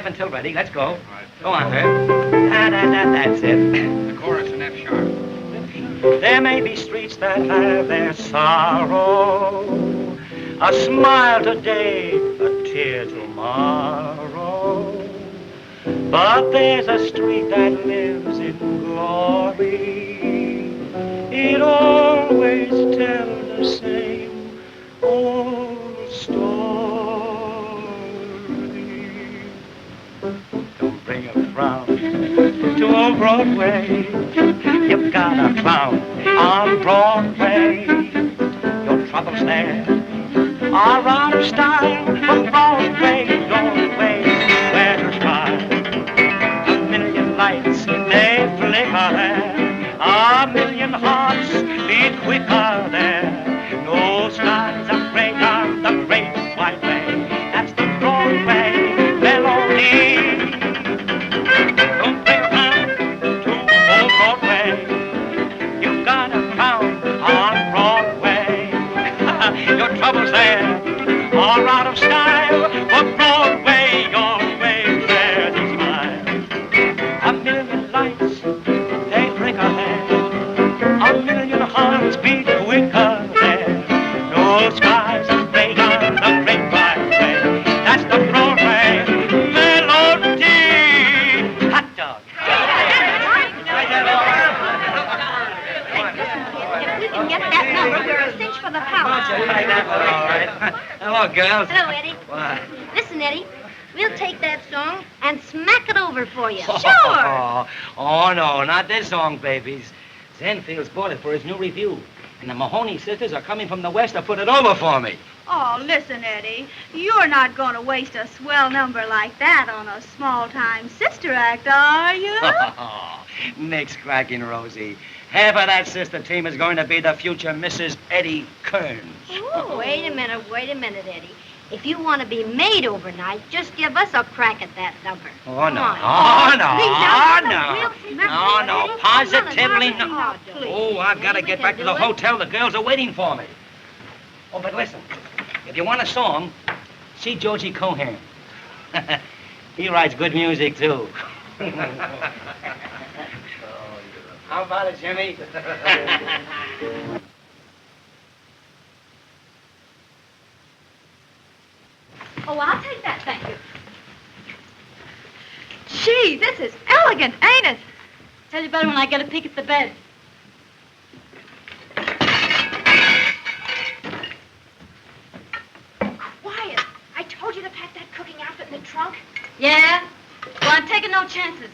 Until ready, let's go. Go on, Herb. That's it. The chorus in F sharp. There may be streets that have their sorrow, a smile today, a tear tomorrow. But there's a street that lives in glory. It always tells the same old story. Don't bring a frown to old Broadway. You've got a clown on Broadway. Your troubles there are out of style. From Broadway, your way, where to try. A million lights, they flicker there. A million hearts beat quicker there. No skies are gray on the great white way. That's the Broadway melody. Don't bring a clown to old Broadway. You've got a clown on Broadway. Your troubles there are out of style. For Broadway, your way, where to smile. A million lights, they flicker there. A million hearts beat quicker there. No skies are gray on the great white way. That's the Broadway melody. Hot dog. If we can get that number, we're a cinch for the power. All right. Hello, girls. Hello, Eddie. What? Listen, Eddie, we'll take that song and smack it over for you. Sure. Oh, no, not this song, babies. Zenfield's bought it for his new review. And the Mahoney sisters are coming from the west to put it over for me. Oh, listen, Eddie. You're not going to waste a swell number like that on a small-time sister act, are you? Nick's cracking, Rosie. Half of that sister team is going to be the future Mrs. Eddie Kearns. Oh, wait a minute, Eddie. If you want to be made overnight, just give us a crack at that number. Oh, no. No, positively no. Oh, I've got to get back to the hotel. The girls are waiting for me. Oh, but listen, if you want a song, see Georgie Cohan. He writes good music, too. How about it, Jimmy? Oh, I'll take that, thank you. Gee, this is elegant, ain't it? Tell you better when I get a peek at the bed. Quiet. I told you to pack that cooking outfit in the trunk. Yeah? Well, I'm taking no chances.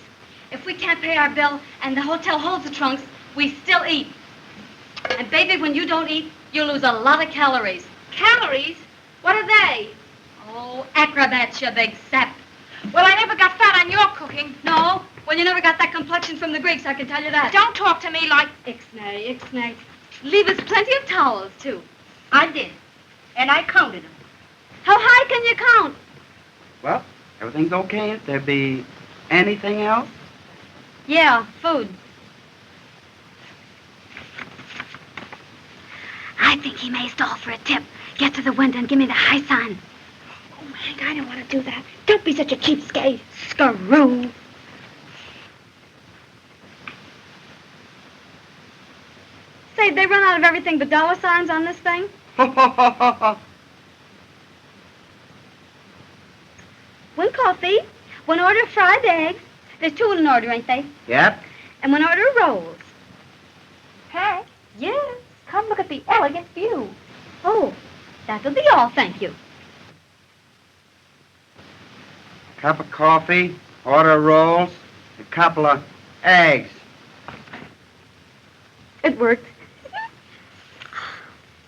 If we can't pay our bill and the hotel holds the trunks, we still eat. And, baby, when you don't eat, you lose a lot of calories. Calories? What are they? Oh, acrobats, you big sap. Well, I never got fat on your cooking. No? Well, you never got that complexion from the Greeks, I can tell you that. Don't talk to me like... Ixnay. Leave us plenty of towels, too. I did. And I counted them. How high can you count? Well, everything's okay. If there be anything else? Yeah, food. I think he may stall for a tip. Get to the window and give me the high sign. Oh, Hank, I don't want to do that. Don't be such a cheapskate. Skaroo. Say, they run out of everything but dollar signs on this thing? One coffee, one order of fried eggs. There's two in an order, ain't they? Yep. And one order of rolls. Hank, Yes. come look at the elegant view. Oh, that'll be all, thank you. Cup of coffee, order of rolls, a couple of eggs. It worked.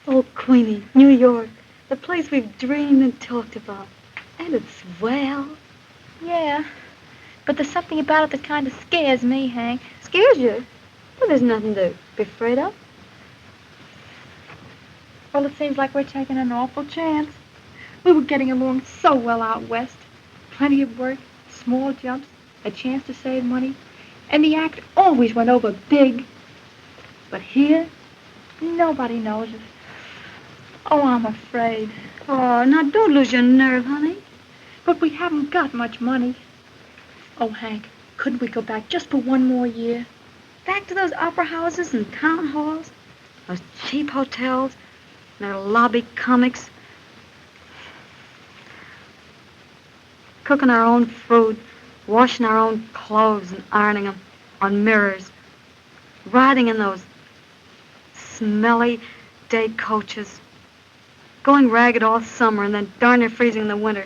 Oh, Queenie, New York, the place we've dreamed and talked about. And it's swell. Yeah, but there's something about it that kind of scares me, Hank. Scares you? Well, there's nothing to be afraid of. Well, it seems like we're taking an awful chance. We were getting along so well out west. Plenty of work, small jumps, a chance to save money, and the act always went over big. But here, nobody knows us. Oh, I'm afraid. Oh, now don't lose your nerve, honey. But we haven't got much money. Oh, Hank, couldn't we go back just for one more year? Back to those opera houses and town halls, those cheap hotels, their lobby comics. Cooking our own food, washing our own clothes and ironing them on mirrors. Riding in those smelly day coaches. Going ragged all summer and then darn near freezing in the winter.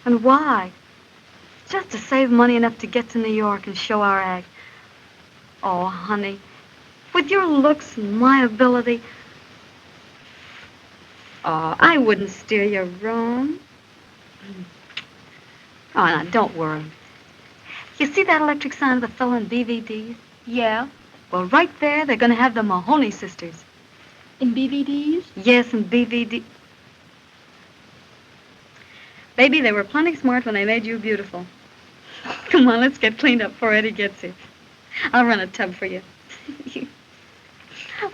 And why? Just to save money enough to get to New York and show our act. Oh, honey, with your looks and my ability, oh, I wouldn't steer you wrong. Oh, now, don't worry. You see that electric sign of the fellow in BVDs? Yeah, Well, right there, they're going to have the Mahoney sisters. in BVDs? Yes, in BVD. Baby, they were plenty smart when they made you beautiful. Come on, let's get cleaned up before Eddie gets here. I'll run a tub for you.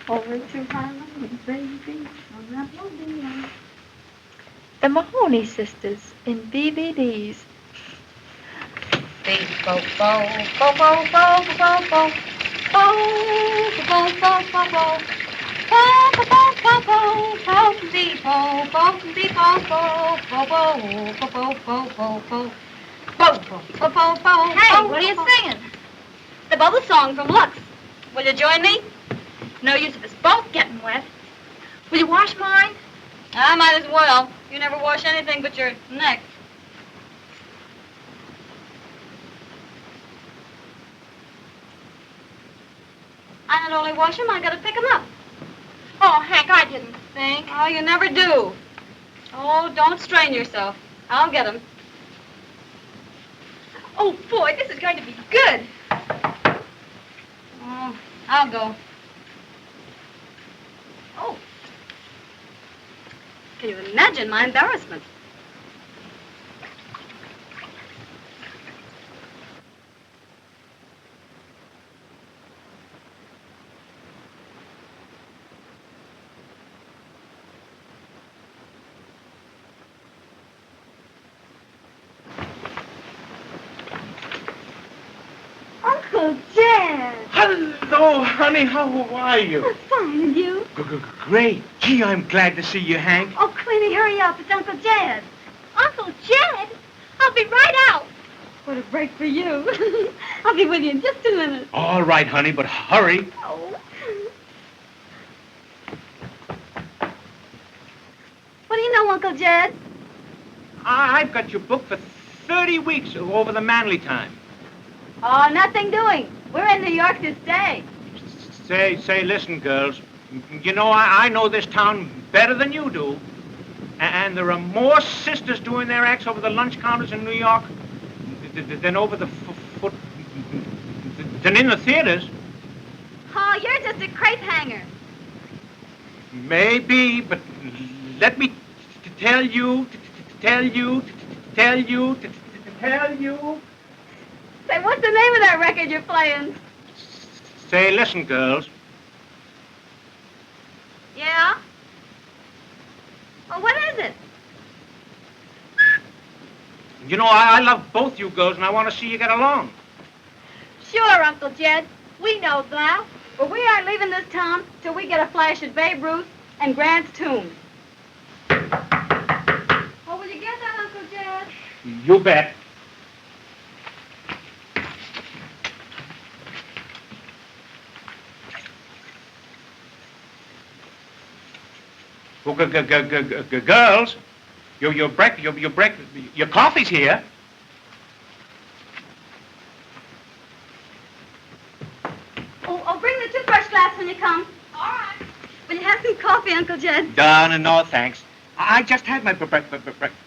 Over to Harlem, baby. On that rodeo. The Mahoney sisters in BVDs. Beep, bo, bo, bo, bo, bo, bo, bo, bo, bo, bo, bo, bo, bo. Bo, bo, bo, bo, bo, bo, dee, bo, bo, dee, bo, bo, bo, bo, bo, bo, bo, bo, bo. Bo, bo, bo, bo, bo. Hey, what are you singing? The bubble song from Lux. Will you join me? No use of us both getting wet. Will you wash mine? I might as well. You never wash anything but your neck. I not only wash them, I gotta pick them up. Oh, Hank, I didn't think. Oh, you never do. Oh, don't strain yourself. I'll get them. Oh, boy, this is going to be good. Oh, I'll go. Oh. Can you imagine my embarrassment? Uncle Jed! Hello, honey. How are you? I'm fine, and you? Great. Gee, I'm glad to see you, Hank. Oh, Queenie, hurry up. It's Uncle Jed. Uncle Jed? I'll be right out. What a break for you. I'll be with you in just a minute. All right, honey, but hurry. Oh. What do you know, Uncle Jed? I've got you booked for 30 weeks over the Manly time. Oh, nothing doing. We're in New York to stay. Say, listen, girls. You know, I know this town better than you do. And there are more sisters doing their acts over the lunch counters in New York than over the than in the theaters. Oh, you're just a crepe hanger. Maybe, but let me tell you. Say, what's the name of that record you're playing? Say, listen, girls. Yeah? Well, what is it? You know, I love both you girls, and I want to see you get along. Sure, Uncle Jed. We know that. But we aren't leaving this town till we get a flash of Babe Ruth and Grant's tomb. Oh, will you get that, Uncle Jed? You bet. Well, girls, your coffee's here. Oh, bring the toothbrush glass when you come. All right. Will you have some coffee, Uncle Jed? No, thanks. I just had my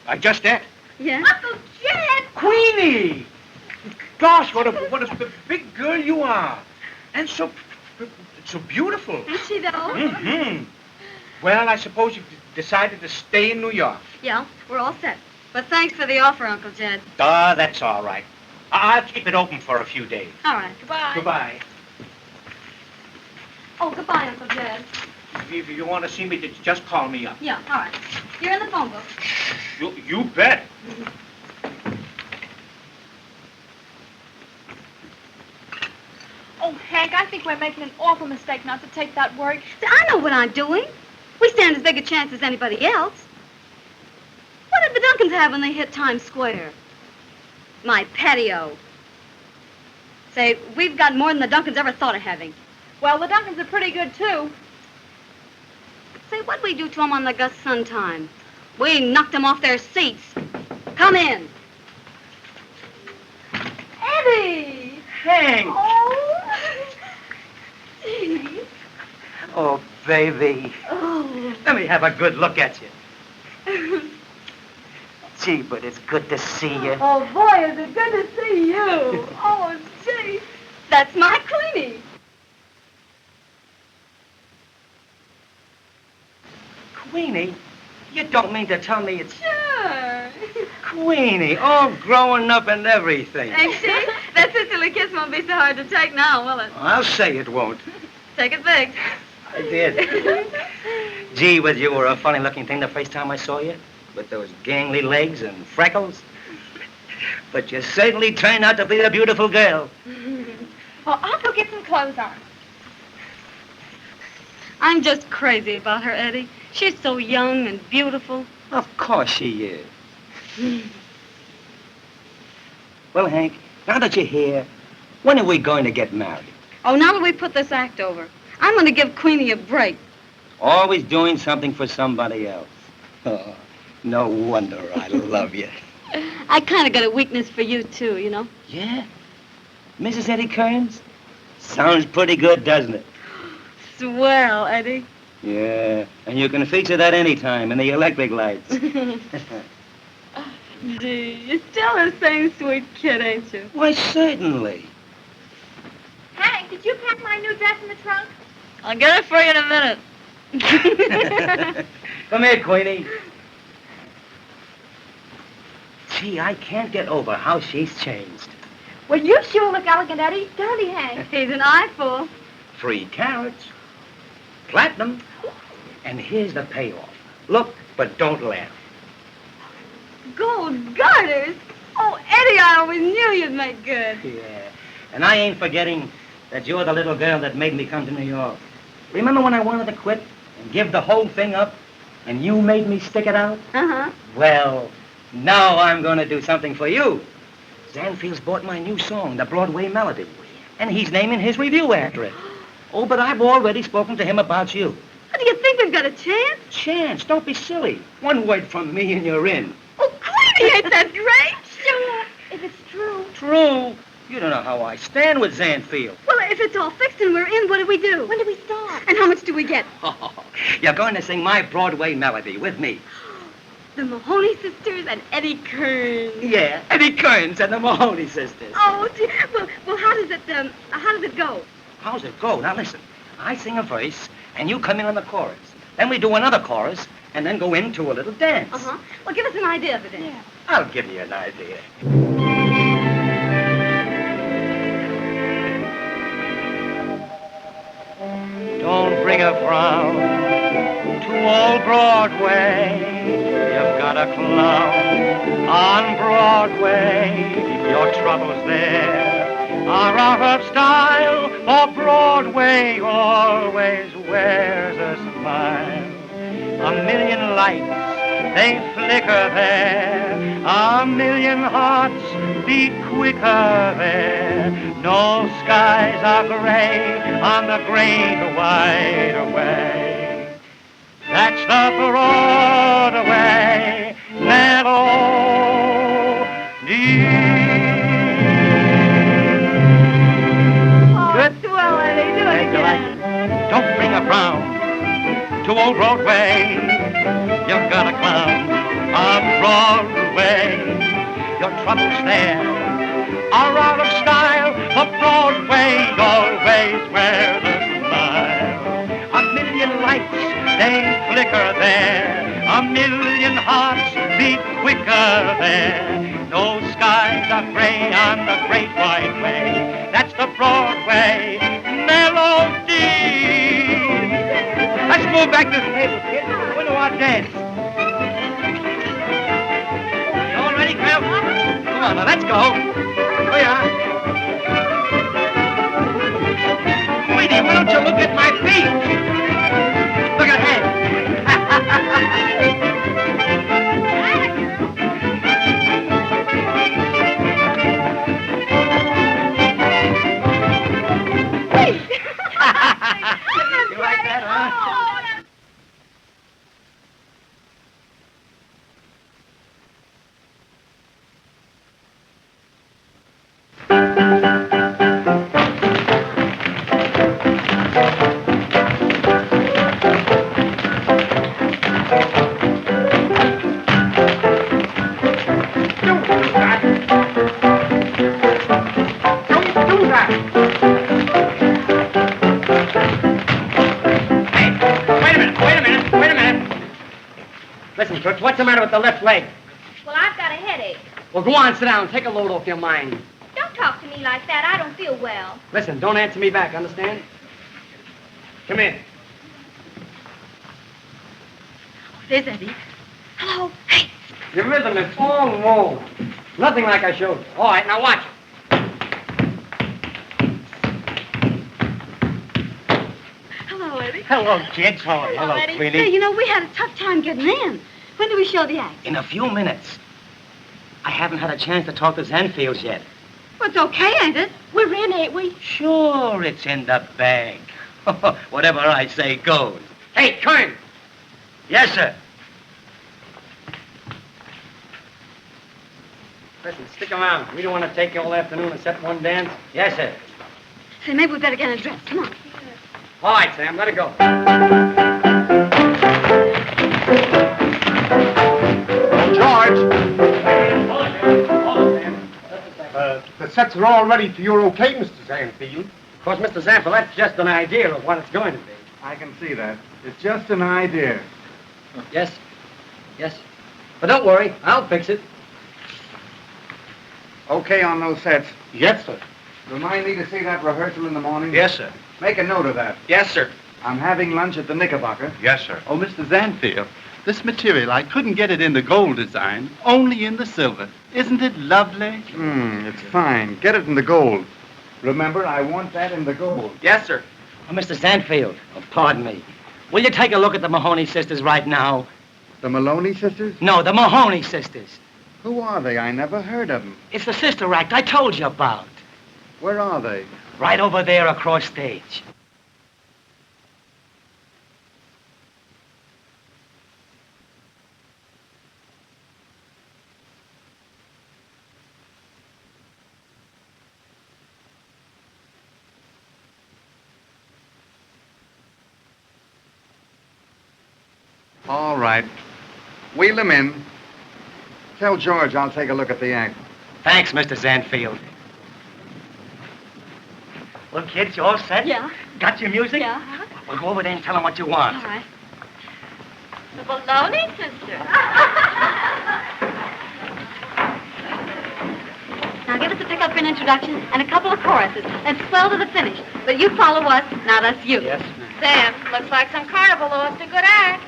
I just ate. Yeah? Uncle Jed! Queenie! Gosh, what a big girl you are. And so beautiful. Is she, though? Mm-hmm. Well, I suppose you've decided to stay in New York. Yeah, we're all set. But thanks for the offer, Uncle Jed. That's all right. I'll keep it open for a few days. All right, goodbye. Goodbye. Oh, goodbye, Uncle Jed. If you want to see me, just call me up. Yeah, all right. You're in the phone book. You bet. Oh, Hank, I think we're making an awful mistake not to take that work. I know what I'm doing. We stand as big a chance as anybody else. What did the Duncans have when they hit Times Square? My patio. Say, we've got more than the Duncans ever thought of having. Well, the Duncans are pretty good, too. Say, what'd we do to them on the Gus Sun time? We knocked them off their seats. Come in. Eddie! Hank! Oh! Gee. Oh, baby. Oh. Let me have a good look at you. Gee, but it's good to see you. Oh, boy, is it good to see you. Oh, gee. That's my Queenie. Queenie? You don't mean to tell me it's Sure. Queenie, all growing up and everything. Ain't she? That sisterly kiss won't be so hard to take now, will it? I'll say it won't. Take it big. I did. Gee, but you were a funny-looking thing the first time I saw you, with those gangly legs and freckles. But you certainly turned out to be a beautiful girl. Well, I'll go get some clothes on. I'm just crazy about her, Eddie. She's so young and beautiful. Of course she is. Well, Hank, now that you're here, when are we going to get married? Oh, now that we put this act over, I'm going to give Queenie a break. Always doing something for somebody else. Oh, no wonder I love you. I kind of got a weakness for you, too, you know? Yeah? Mrs. Eddie Kearns? Sounds pretty good, doesn't it? Swell, Eddie. Yeah, and you can feature that anytime in the electric lights. Gee, you're still the same sweet kid, ain't you? Why, certainly. Hank, did you pack my new dress in the trunk? I'll get it for you in a minute. Come here, Queenie. Gee, I can't get over how she's changed. Well, you sure look elegant, Eddie, don't he, Hank? He's an eyeful. 3 carats. Platinum. And here's the payoff. Look, but don't laugh. Gold garters? Oh, Eddie, I always knew you'd make good. Yeah. And I ain't forgetting that you're the little girl that made me come to New York. Remember when I wanted to quit and give the whole thing up, and you made me stick it out? Uh-huh. Well, now I'm going to do something for you. Zanfield's bought my new song, the Broadway Melody, and he's naming his review after it. Oh, but I've already spoken to him about you. Do you think we've got a chance? Chance, don't be silly. One word from me and you're in. Oh, Queenie, ain't that great? Sure, if it's true. True. You don't know how I stand with Zanfield. Well, if it's all fixed and we're in, what do we do? When do we start? And how much do we get? You're going to sing my Broadway Melody with me. The Mahoney sisters and Eddie Kearns. Yeah, Eddie Kearns and the Mahoney sisters. Oh, gee. Well, how does it go? How's it go? Now listen, I sing a verse, and you come in on the chorus. Then we do another chorus, and then go into a little dance. Uh-huh. Well, give us an idea of it then. Yeah. I'll give you an idea. Don't bring a frown to old Broadway. You've got a clown on Broadway. Your troubles there are out of style, for Broadway always wears a smile. A million lights, they flicker there. A million hearts beat quicker there. No skies are gray on the great wide way. That's the Broadway melody. Good. Swell, Eddie. Do it Thank you, like again. it. Don't bring a frown to old Broadway. You've got a clown on Broadway. Your troubles there are out of style, but Broadway always wears a smile. A million lights, they flicker there. A million hearts beat quicker there. No skies are gray on the great wide way. That's the Broadway melody. Let's move back to the table, kids. Go into our dance. You all ready, Crab? Come on, now, let's go. Here we are. Sweetie, why don't you look at my feet? Look ahead. You like that, huh? Listen, Toots, what's the matter with the left leg? Well, I've got a headache. Well, go on, sit down. Take a load off your mind. Don't talk to me like that. I don't feel well. Listen, don't answer me back, understand? Come in. There's Eddie. Hello. Hey. Your rhythm is all wrong. Nothing like I showed you. All right, now watch it. Hello, Eddie. Hello, kids. How are you? Hello, Eddie. Queenie. Hey, you know, we had a tough time getting in. When do we show the act? In a few minutes. I haven't had a chance to talk to Zanfields yet. Well, it's okay, ain't it? We're in, ain't we? Sure, it's in the bag. Whatever I say goes. Hey, Kern. Yes, sir. Listen, stick around. We don't want to take you all afternoon except one dance. Yes, sir. Say, maybe we better get undressed. Come on. All right, Sam, let it go. George. The sets are all ready for your okay, Mr. Zanfield. Of course, Mr. Zampa, that's just an idea of what it's going to be. I can see that. It's just an idea. Yes? Yes. But don't worry, I'll fix it. Okay on those sets? Yes, sir. Remind me to see that rehearsal in the morning? Yes, sir. Make a note of that. Yes, sir. I'm having lunch at the Knickerbocker. Yes, sir. Oh, Mr. Zanfield, this material, I couldn't get it in the gold design, only in the silver. Isn't it lovely? It's fine. Get it in the gold. Remember, I want that in the gold. Yes, sir. Oh, Mr. Zanfield, pardon me. Will you take a look at the Mahoney sisters right now? The Maloney sisters? No, the Mahoney sisters. Who are they? I never heard of them. It's the sister act I told you about. Where are they? Right over there across stage. All right. Wheel them in. Tell George I'll take a look at the act. Thanks, Mr. Zanfield. Well, kids, you all set? Yeah. Got your music? Yeah. Well, go over there and tell them what you want. All right. The baloney sister. Now give us a pick-up for an introduction and a couple of choruses. And swell to the finish. But you follow us. Now that's you. Yes, Sam, looks like some carnival lost a good act.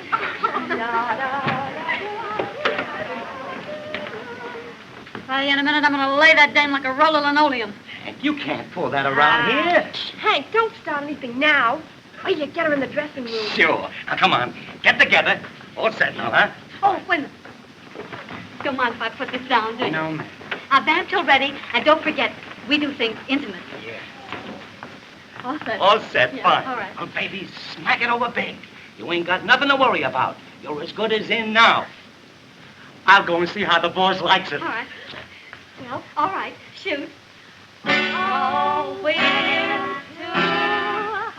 Well, in a minute, I'm going to lay that dame like a roll of linoleum. Hank, you can't pull that around here. Hank, don't start anything now. Wait till you get her in the dressing room. Sure. Now, come on. Get together. All set now, huh? Oh, wait a minute. Don't mind if I put this down, do you? No, ma'am. Our band till ready, and don't forget, we do things intimate. Yeah. All set. All set, Yeah, fine. all right. Well, baby, smack it over big. You ain't got nothing to worry about. You're as good as in now. I'll go and see how the boss likes it. All right. Well, all right. Shoot. Oh, we're two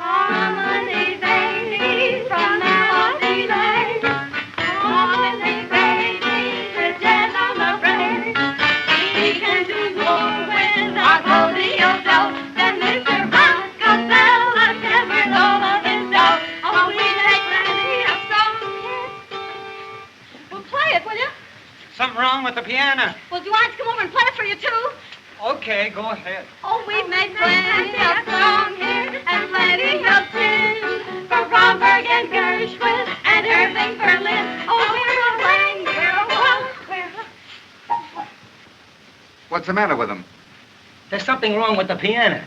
harmony babies from Melody Lane. Harmony babies, the jazz on the brain. We can do more with our rodeo dough than Mr. Rockefeller ever thought of his dough. Oh, we make plenty of songs. Well, play it, will you? Something wrong with the piano. Well, do you want us to come over and play it for you, too? Okay, go ahead. Oh, we've made plenty of songs here and plenty of tunes for Bromberg and Gershwin and Irving Berlin. Oh, we're a wang, we're a walk, we're a... What's the matter with them? There's something wrong with the piano.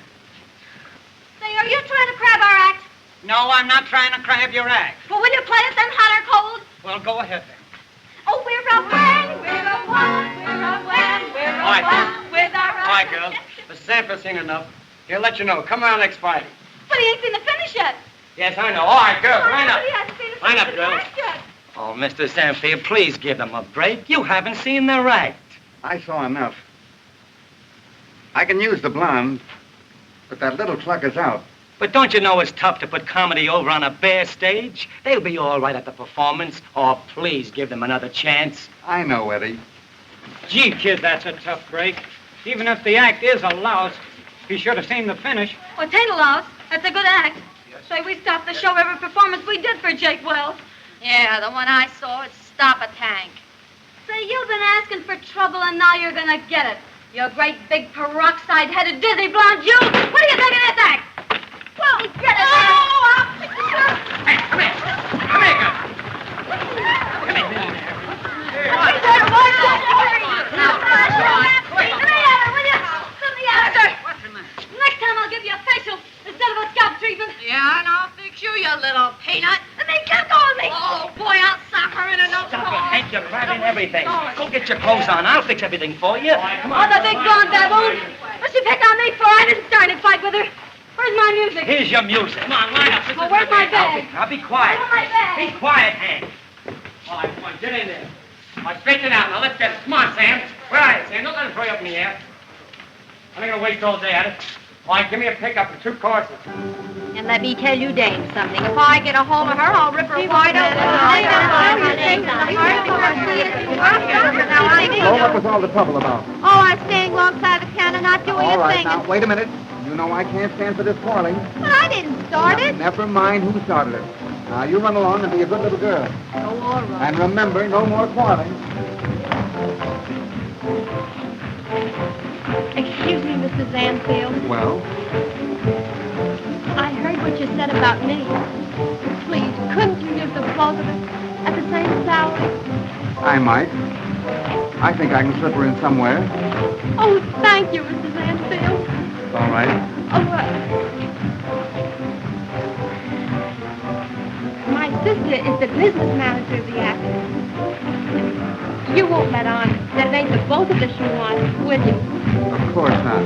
Say, are you trying to crab our act? No, I'm not trying to crab your act. Well, will you play it then, hot or cold? Well, go ahead then. Oh, we're a wang, we're a walk, we're a wang, we're a All right, walk with our... All right, girls. The Sanford's seen enough. He'll let you know. Come around next Friday. But he ain't seen the finish yet. Yes, I know. All right, girls, line up. But he hasn't seen the Line finish up, of the girls. act yet. Oh, Mr. Sanfield, please give them a break. You haven't seen their act. I saw enough. I can use the blonde, but that little clucker's out. But don't you know it's tough to put comedy over on a bare stage? They'll be all right at the performance. Oh, please give them another chance. I know, Eddie. Gee, kid, that's a tough break. Even if the act is a louse, he should have seen the finish. Well, it ain't a louse. That's a good act. Say, we stopped the show every performance we did for Jake Wells. Yeah, the one I saw is Stop a Tank. Say, you've been asking for trouble, and now you're gonna get it. You great big peroxide-headed dizzy blonde Jew. What do you think of this act? Well, get it. Hey, come here. Come here, girl. Come here. Next time I'll give you a facial instead of a scalp treatment. Yeah, and I'll fix you, you little peanut. And then get going me. Oh, boy, I'll sock her in enough. Stop it, Hank. You're grabbing everything. Go get your clothes on. I'll fix everything for you. Come Oh, on. the big blonde baboon. What's she pick on me for? I didn't start a fight with her. Where's my music? Here's your music. Come on, line up. Well, where's my bag? Now be quiet. Where's my bag? Be quiet, Hank. All right, come on, get in there. All right, straighten it out. Now, let's get it. Come on, Sam. Where are you, Sam? Don't let him throw you up in the air. I'm not going to waste all day at it. All right, give me a pickup for 2 courses. And let me tell you, Dame, something. If I get a hold of her, I'll rip her wide open. Oh, what was all the trouble about? Oh, I'm staying alongside the piano, not doing All a right, thing. now, wait a minute. You know I can't stand for this quarreling. But I didn't start it. Never mind who started it. Now, you run along and be a good little girl. Oh, all right. And remember, no more quarreling. Excuse me, Mr. Zanfield. Well, I heard what you said about me. Please, couldn't you give the both of us at the same salary? I might. I think I can slip her in somewhere. Oh, thank you, Mr. Zanfield. All right. My sister is the business manager of the act. You won't let on that it ain't the both of us you want, will you? Of course not.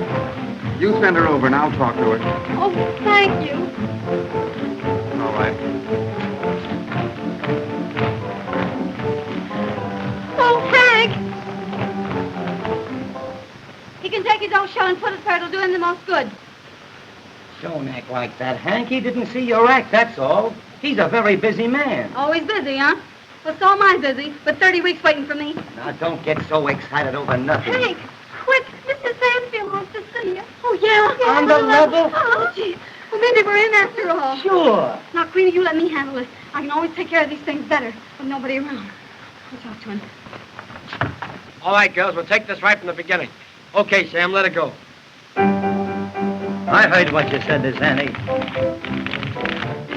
You send her over and I'll talk to her. Oh, thank you. All right. Oh, Hank! He can take his own show and put it where it'll do him the most good. Don't act like that, Hank. He didn't see your act, that's all. He's a very busy man. Always busy, huh? Well, so am I busy, with 30 weeks waiting for me. Now, don't get so excited over nothing. Hank, quick! Mr. Sanfield wants to see you. Oh, yeah? On the level? Oh, gee. Well, maybe we're in after all. Sure. Now, Queenie, you let me handle this. I can always take care of these things better with nobody around. I'll talk to him. All right, girls, we'll take this right from the beginning. Okay, Sam, let it go. I heard what you said to Zanny.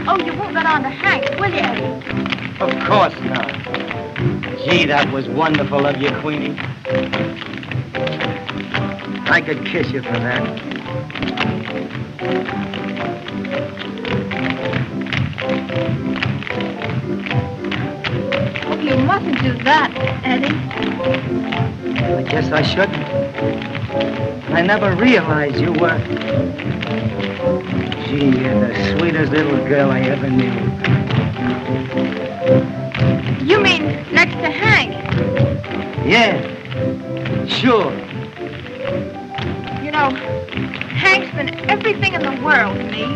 Oh, you won't let on to Hank, will you, Eddie? Of course not. Gee, that was wonderful of you, Queenie. I could kiss you for that. Oh, you mustn't do that, Eddie. I guess I shouldn't. I never realized you were... Gee, you're the sweetest little girl I ever knew. You mean next to Hank? Yeah, sure. You know, Hank's been everything in the world to me.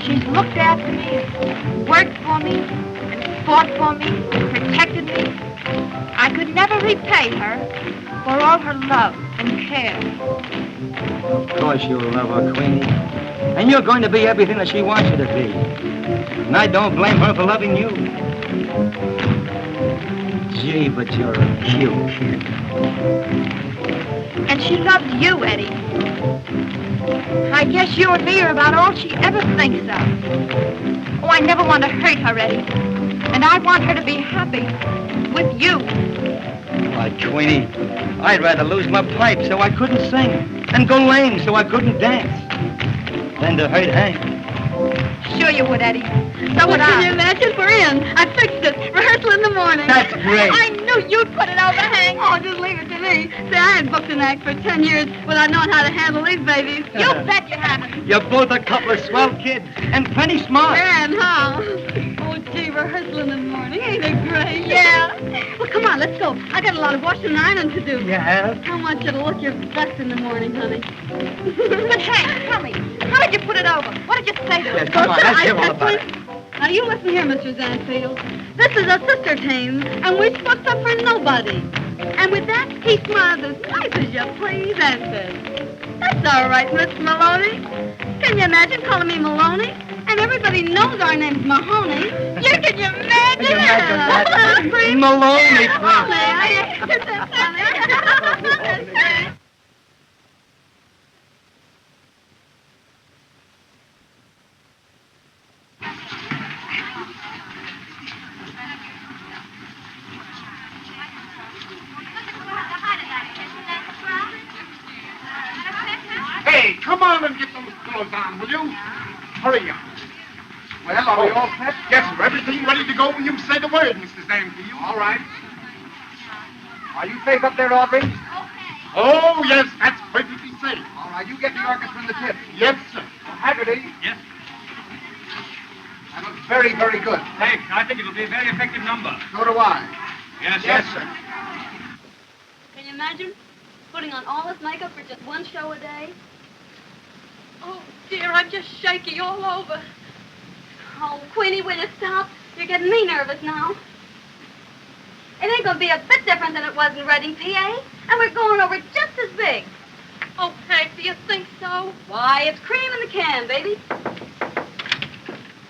She's looked after me, and worked for me, and fought for me, and protected me. I could never repay her for all her love and care. Of course you'll love her, Queenie. And you're going to be everything that she wants you to be. And I don't blame her for loving you. Gee, but you're a cute kid. And she loves you, Eddie. I guess you and me are about all she ever thinks of. Oh, I never want to hurt her, Eddie. And I want her to be happy with you. Why, Queenie, I'd rather lose my pipe so I couldn't sing and go lame so I couldn't dance than to hurt Hank. Sure you would, Eddie. So would I. Can you imagine? We're in. I fixed it. Rehearsal in the morning. That's great. I knew you'd put it over, Hank. Oh, just leave it to me. See, I hadn't booked an act for 10 years without knowing how to handle these babies. You bet you haven't. You're both a couple of swell kids and plenty smart. And how? Oh, gee, rehearsal in the morning. Ain't it great? Yeah. Well, come on, let's go. I got a lot of washing and ironing to do. You have? I want you to look your best in the morning, honey. But Hank, tell me, how did you put it over? What did you say to Yes, her? come on, let's hear all about it. Now, you listen here, Mr. Zanfield. This is a sister team, and we're supposed up for nobody. And with that, he smiled as nice as you please and said, "That's all right, Miss Maloney." Can you imagine calling me Maloney? And everybody knows our name's Mahoney. You can you imagine? Can you imagine that? Maloney, Mahoney. Hey, come on and get those clothes on, will you? Hurry up. Well, are we all set? Yes, sir. Everything ready to go when you say the word, Mr. Zanfield. All right. Are you safe up there, Audrey? Oh, yes, that's perfectly safe. All right, you get the orchestra and the tip. Yes, sir. Haggerty. Yes. That looks very, very good. Thanks. I think it'll be a very effective number. So do I. Yes, Yes, sir. Can you imagine putting on all this makeup for just one show a day? Oh, dear, I'm just shaky all over. Oh, Queenie, will you stop? You're getting me nervous now. It ain't gonna be a bit different than it was in Reading, PA. And we're going over just as big. Oh, Hank, do you think so? Why, it's cream in the can, baby.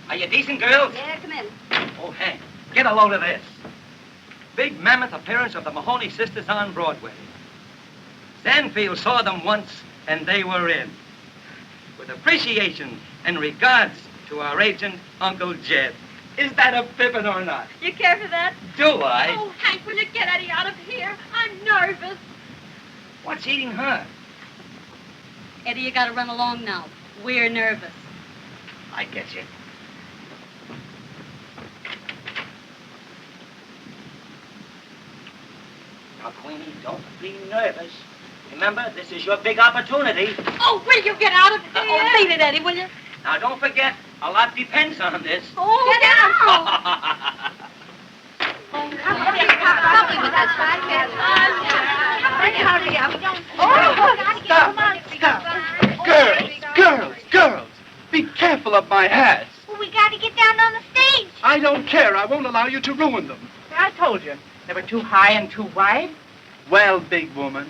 Are you decent, girls? Yeah, come in. Oh, Hank, get a load of this. Big mammoth appearance of the Mahoney sisters on Broadway. Zanfield saw them once, and they were in. With appreciation and regards to our agent, Uncle Jed. Is that a pippin or not? You care for that? Do I? Oh, Hank, will you get Eddie out of here? I'm nervous. What's eating her? Eddie, you gotta run along now. We're nervous. I get you. Now, Queenie, don't be nervous. Remember, this is your big opportunity. Oh, will you get out of here? Oh, beat it, Eddie, will you? Now, don't forget, a lot depends on this. Oh, Get out! Girls, be careful of my hats. Well, we got to get down on the stage. I don't care. I won't allow you to ruin them. I told you. They were too high and too wide. Well, big woman,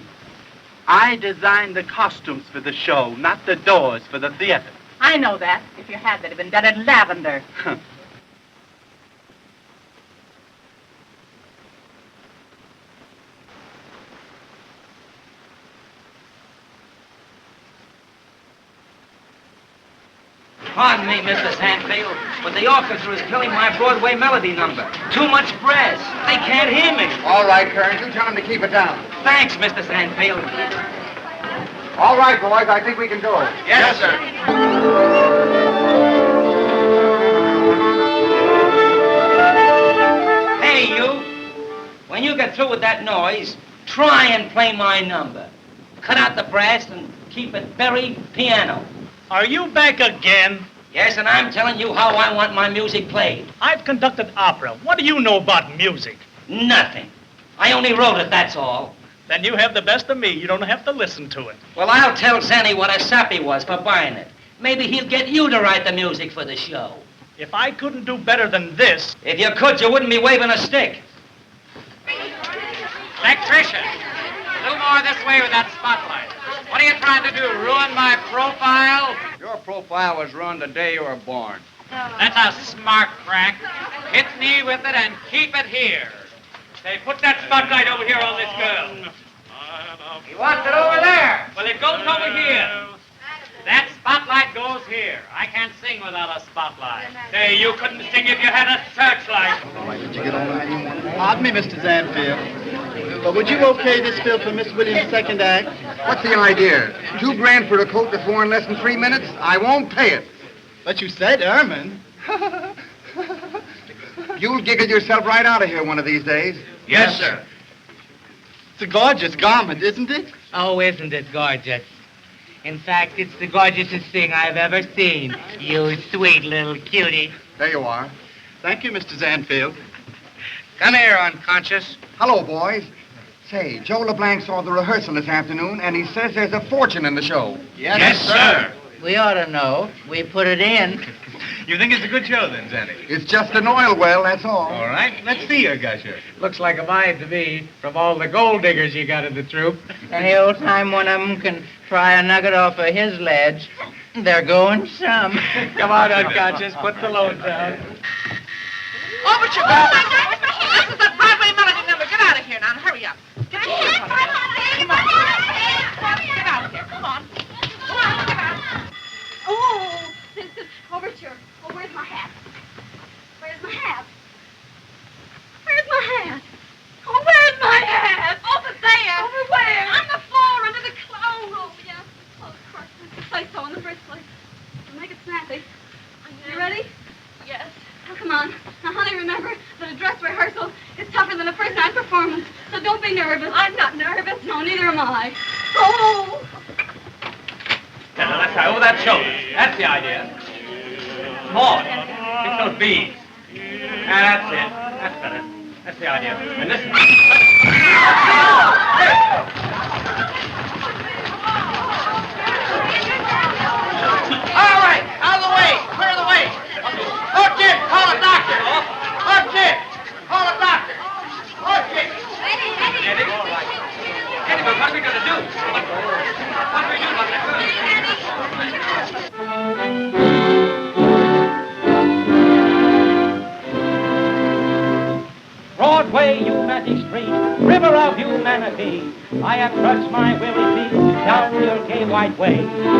I designed the costumes for the show, not the doors for the theater. I know that. If you had, they'd have been done in lavender. Pardon me, Mr. Sandfield, but the orchestra is killing my Broadway melody number. Too much brass. They can't hear me. All right, Kearns, you tell them to keep it down. Thanks, Mr. Sandfield. All right, boys, I think we can go. Yes, sir. Hey, you. When you get through with that noise, try and play my number. Cut out the brass and keep it very piano. Are you back again? Yes, and I'm telling you how I want my music played. I've conducted opera. What do you know about music? Nothing. I only wrote it, that's all. Then you have the best of me. You don't have to listen to it. Well, I'll tell Zanny what a sap he was for buying it. Maybe he'll get you to write the music for the show. If I couldn't do better than this... If you could, you wouldn't be waving a stick. Electrician, a little more this way with that spotlight. What are you trying to do, ruin my profile? Your profile was ruined the day you were born. That's a smart crack. Hit me with it and keep it here. Say, put that spotlight over here on this girl. He wants it over there. Well, it goes over here. That spotlight goes here. I can't sing without a spotlight. Say, you couldn't sing if you had a searchlight. Did you get on Pardon me, Mr. Zanfield. But would you okay this fill for Miss Williams' second act? What's the idea? $2,000 for a coat that's worn less than 3 minutes? I won't pay it. But you said Ermine. You'll giggle yourself right out of here one of these days. Yes, sir. It's a gorgeous garment, isn't it? Oh, isn't it gorgeous? In fact, it's the gorgeousest thing I've ever seen. You sweet little cutie. There you are. Thank you, Mr. Zanfield. Come here, unconscious. Hello, boys. Say, Joe LeBlanc saw the rehearsal this afternoon, and he says there's a fortune in the show. Yes, sir. We ought to know. We put it in. You think it's a good show, then, Zanny? It's just an oil well, that's all. All right, let's see your gusher. Looks like a mine to me, from all the gold diggers you got in the troupe. Any old time one of them can pry a nugget off of his ledge, they're going some. Come on, unconscious, put the load down. Oh, but you got this is a Broadway melody number. Get out of here now. Hurry up. Get out of here. Come on. Get out of here. Come on. Come on, get out. Oh, this is overture. Oh, where's my hat? Where's my hat? Where's my hat? Oh, where's my hat? Over there. Over where? On the floor, under the clothes. Oh, yeah. Oh, of course. I say so in the first place. We'll make it snappy. You ready? Yes. Oh, come on. Now, honey, remember that a dress rehearsal is tougher than a first night performance. So don't be nervous. I'm not nervous. No, neither am I. Oh! Now, let's try over that shoulder. That's the idea. Forward. Fix those B's. That's it. That's better. That's the idea. And listen. All right. Out of the way. Clear the way. Oh, Jim, call a doctor. Oh, Jim, call a doctor. Oh, Jim. Eddie, all right. Eddie, but what are we going to do? What do we do about that girl? Broadway, you magic street, river of humanity, I have trudged my weary feet down your gay white way,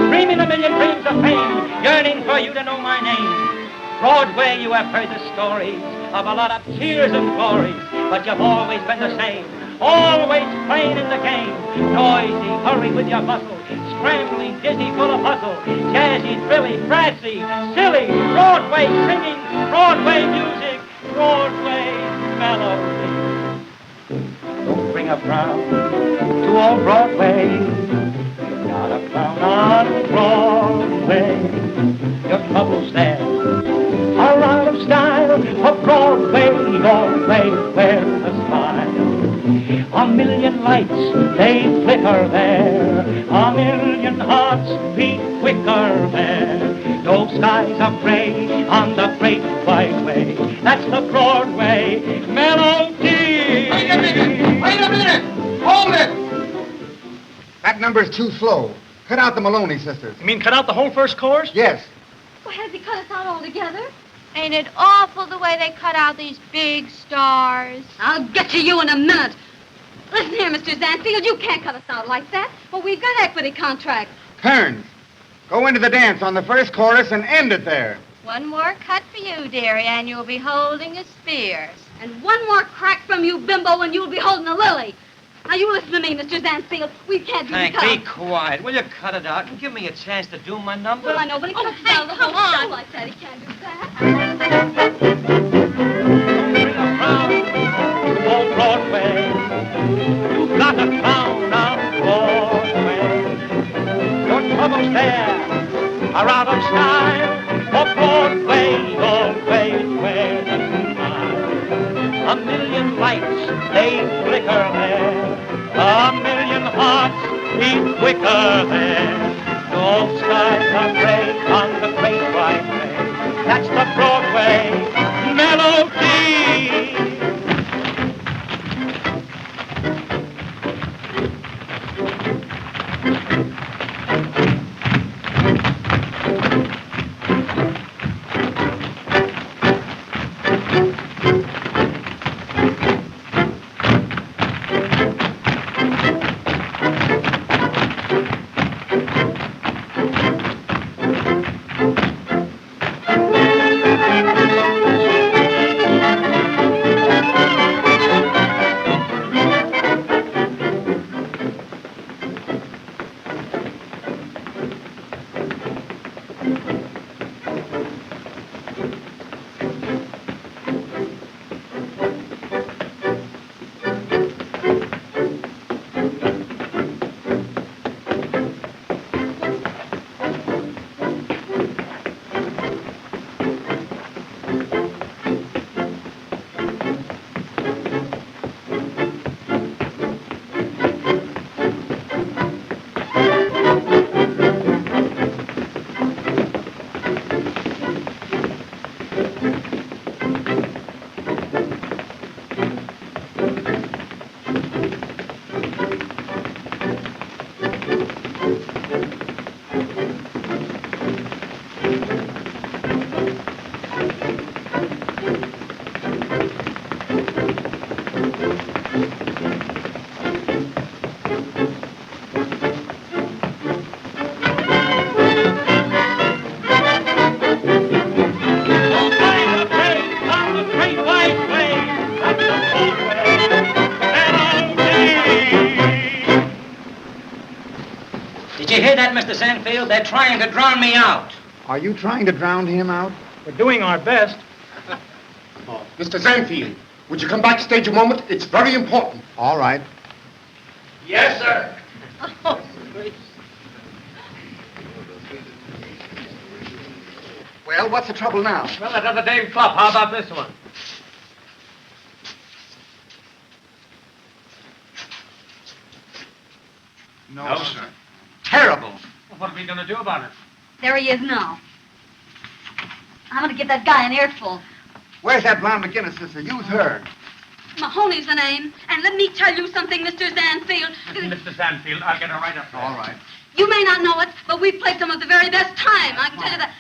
dreaming a million dreams of fame, yearning for you to know my name. Broadway, you have heard the stories of a lot of tears and glories, but you've always been the same, always playing in the game. Noisy, hurry with your bustle, scrambling, dizzy, full of hustle, jazzy, thrilly, brassy, silly, Broadway singing, Broadway music, Broadway melody. Don't bring a frown to old Broadway. You've got a frown on Broadway. Your troubles there are out of style. For Broadway, always wear a smile. A million lights, they flicker there. A million hearts beat quicker there. No skies are gray on the great white way. That's the Broadway melody. Wait a minute! Wait a minute! Hold it! That number's too slow. Cut out the Maloney sisters. You mean cut out the whole first chorus? Yes. Well, has he cut us out altogether? Ain't it awful the way they cut out these big stars? I'll get to you in a minute. Listen here, Mr. Zanfield, you can't cut us out like that. Well, we've got equity contracts. Kearns, Go into the dance on the first chorus and end it there. One more cut for you, dearie, and you'll be holding a spear. And one more crack from you, bimbo, and you'll be holding a lily. Now, you listen to me, Mr. Zansfield. We can't do Hank, the be quiet. Will you cut it out and give me a chance to do my number? Well, I know, but he cuts Hank, down the whole come show on. like that. He can't do that. Old Broadway, you've got a crown on Broadway. Your troubles there are out of style, for Broadway always wears a smile. A million lights, they flicker there, a million hearts beat quicker there. No skies are gray on the great white way. That's the Broadway melody. Did you hear that, Mr. Sandfield? They're trying to drown me out. Are you trying to drown him out? We're doing our best. Mr. Zanfield, would you come backstage a moment? It's very important. All right. Yes, sir. Well, what's the trouble now? Well, that other dame flop. How about this one? No, sir. Terrible. Well, what are we going to do about it? There he is now. I'm going to give that guy an earful. Where's that blonde McGinnis sister? Use her. Mahoney's the name. And let me tell you something, Mr. Zanfield. Mr. Sandfield, I'll get her right up there. All right. You may not know it, but we've played some of the very best time. I can tell you that.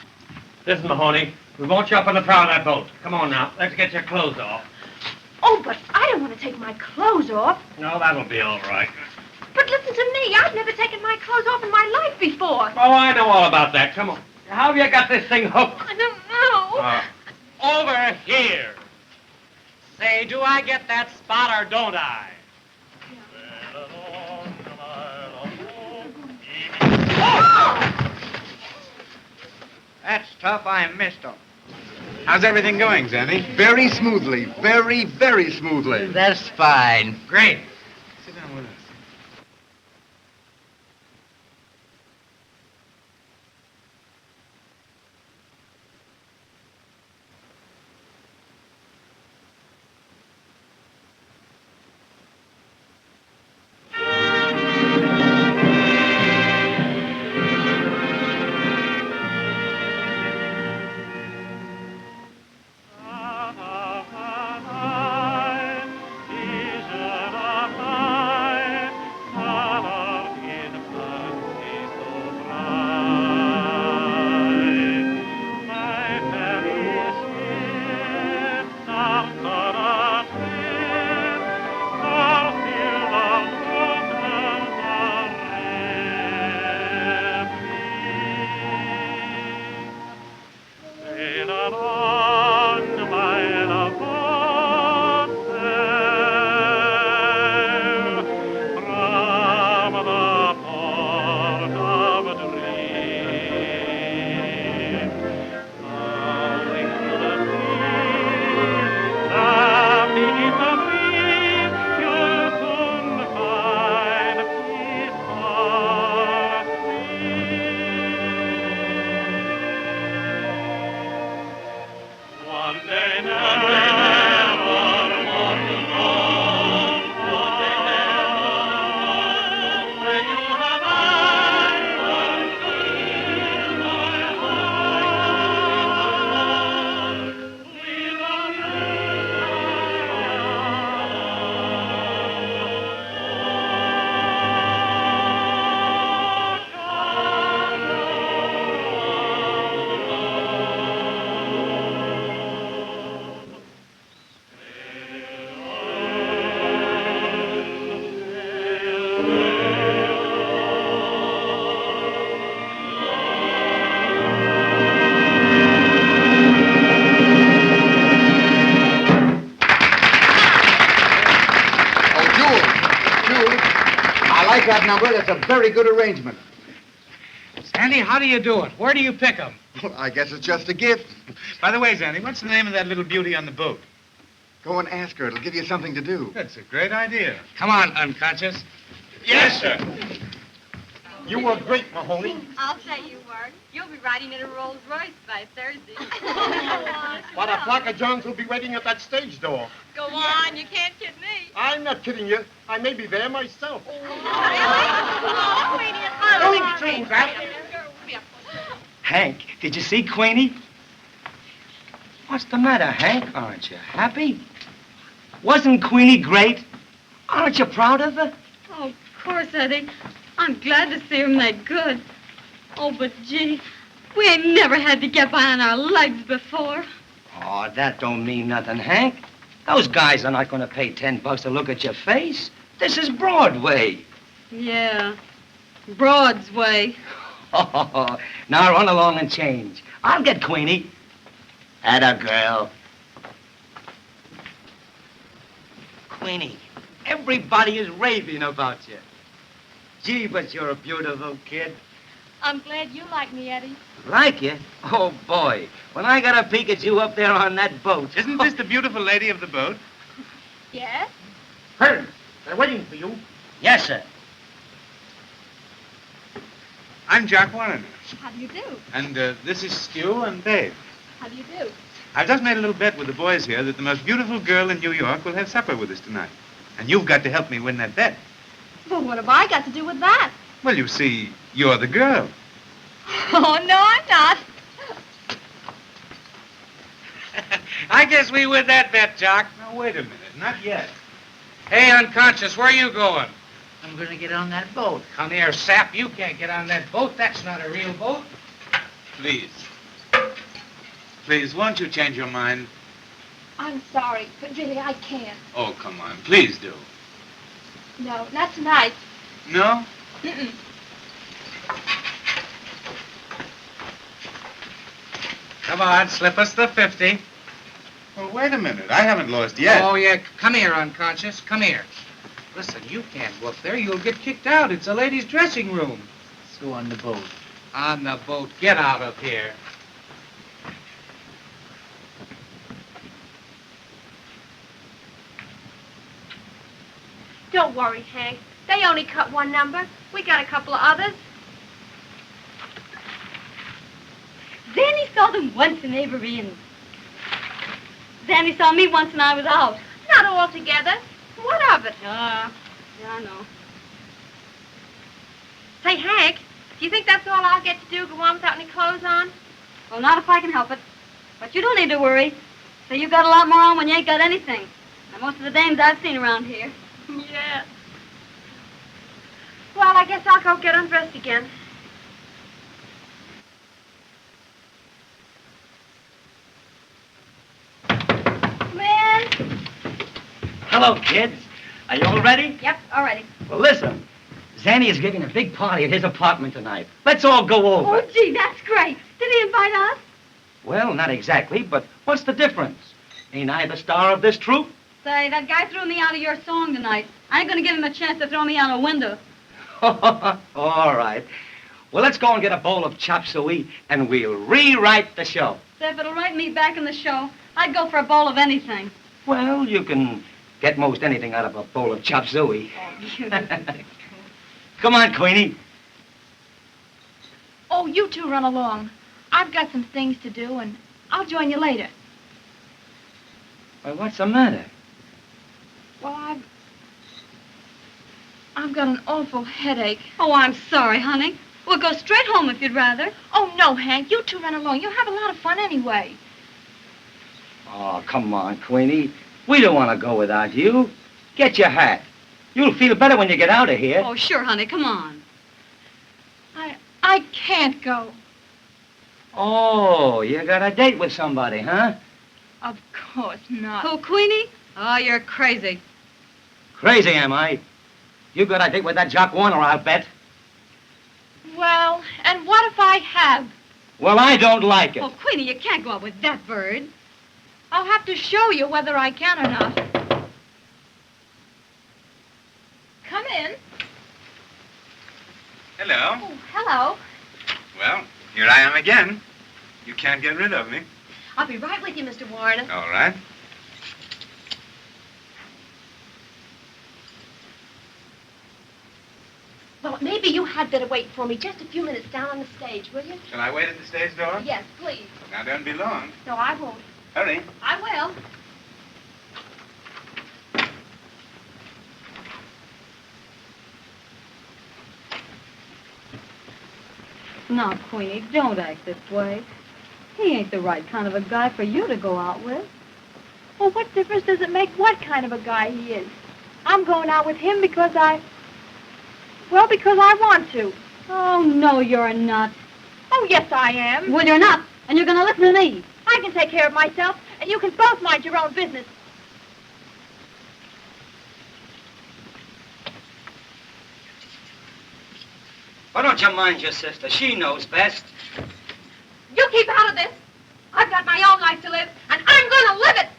Listen, Mahoney, we want you up on the prow of that boat. Come on now, let's get your clothes off. Oh, but I don't want to take my clothes off. No, that'll be all right. But listen to me. I've never taken my clothes off in my life before. Oh, I know all about that. Come on. How have you got this thing hooked? I don't know. Over here. Say, do I get that spot or don't I? That's tough. I missed him. How's everything going, Zanny? Very smoothly. Very, very smoothly. That's fine. Great. Sit down with us. Is it a like that number. That's a very good arrangement. Sandy, how do you do it? Where do you pick 'em? Well, I guess it's just a gift. By the way, Sandy, what's the name of that little beauty on the boat? Go and ask her. It'll give you something to do. That's a great idea. Come on, unconscious. Yes, sir. You were great, Mahoney. I'll say you were. You'll be riding in a Rolls Royce by Thursday. But a flock of Johns will be waiting at that stage door. Go on, you can't kid me. I'm not kidding you. I may be there myself. Oh, Queenie, it's Don't do that. Hank, did you see Queenie? What's the matter, Hank? Aren't you happy? Wasn't Queenie great? Aren't you proud of her? Oh, of course, Eddie. I'm glad to see him that good. Oh, but gee, we ain't never had to get by on our legs before. Oh, that don't mean nothing, Hank. Those guys are not going to pay $10 to look at your face. This is Broadway. Yeah, Broad's way. Oh, now run along and change. I'll get Queenie. Atta girl. Queenie, everybody is raving about you. Gee, but you're a beautiful kid. I'm glad you like me, Eddie. Like you? Oh, boy. When I got a peek at you up there on that boat. Isn't this the beautiful lady of the boat? Yes? Holmes, they're waiting for you. Yes, sir. I'm Jack Warren. How do you do? And this is Stu and Dave. How do you do? I've just made a little bet with the boys here that the most beautiful girl in New York will have supper with us tonight. And you've got to help me win that bet. Well, what have I got to do with that? Well, you see, you're the girl. Oh, no, I'm not. I guess we win that bet, Jock. Now, wait a minute. Not yet. Hey, unconscious, where are you going? I'm going to get on that boat. Come here, sap. You can't get on that boat. That's not a real boat. Please. Please, won't you change your mind? I'm sorry, but really, I can't. Oh, come on. Please do. No, not tonight. No? Mm-mm. Come on, slip us the 50. Well, wait a minute. I haven't lost yet. Oh, yeah. Come here, unconscious. Come here. Listen, you can't go up there. You'll get kicked out. It's a ladies' dressing room. Let's go on the boat. On the boat. Get out of here. Don't worry, Hank. They only cut one number. We got a couple of others. Zanny saw them once in Avery, and Zanny saw me once when I was out. Not all together. What of it? Yeah, I know. Say, Hank, do you think that's all I'll get to do, go on without any clothes on? Well, not if I can help it. But you don't need to worry. So you got a lot more on when you ain't got anything. Now, most of the dames I've seen around here. Yeah. Well, I guess I'll go get undressed again. Man. Hello, kids. Are you all ready? Yep, all ready. Well, listen. Zanny is giving a big party at his apartment tonight. Let's all go over. Oh, gee, that's great. Did he invite us? Well, not exactly, but what's the difference? Ain't I the star of this troupe? Say, that guy threw me out of your song tonight. I ain't gonna give him a chance to throw me out a window. All right. Well, let's go and get a bowl of chop suey, and we'll rewrite the show. Say, if it'll write me back in the show, I'd go for a bowl of anything. Well, you can get most anything out of a bowl of chop suey. Come on, Queenie. Oh, you two run along. I've got some things to do, and I'll join you later. Well, what's the matter? Well, I've got an awful headache. Oh, I'm sorry, honey. We'll go straight home if you'd rather. Oh, no, Hank. You two run along. You'll have a lot of fun anyway. Oh, come on, Queenie. We don't want to go without you. Get your hat. You'll feel better when you get out of here. Oh, sure, honey. Come on. I can't go. Oh, you got a date with somebody, huh? Of course not. Who, Queenie? Oh, you're crazy. Crazy, am I? You got a date with that Jock Warner, I'll bet. Well, and what if I have? Well, I don't like it. Oh, Queenie, you can't go out with that bird. I'll have to show you whether I can or not. Come in. Hello. Oh, hello. Well, here I am again. You can't get rid of me. I'll be right with you, Mr. Warren. All right. Well, maybe you had better wait for me just a few minutes down on the stage, will you? Shall I wait at the stage door? Yes, please. Now, don't be long. No, I won't. Hurry. I will. Now, Queenie, don't act this way. He ain't the right kind of a guy for you to go out with. Well, what difference does it make what kind of a guy he is? I'm going out with him because because I want to. Oh, no, you're not. Oh, yes, I am. Well, you're not, and you're going to listen to me. I can take care of myself, and you can both mind your own business. Why don't you mind your sister? She knows best. You keep out of this. I've got my own life to live, and I'm going to live it.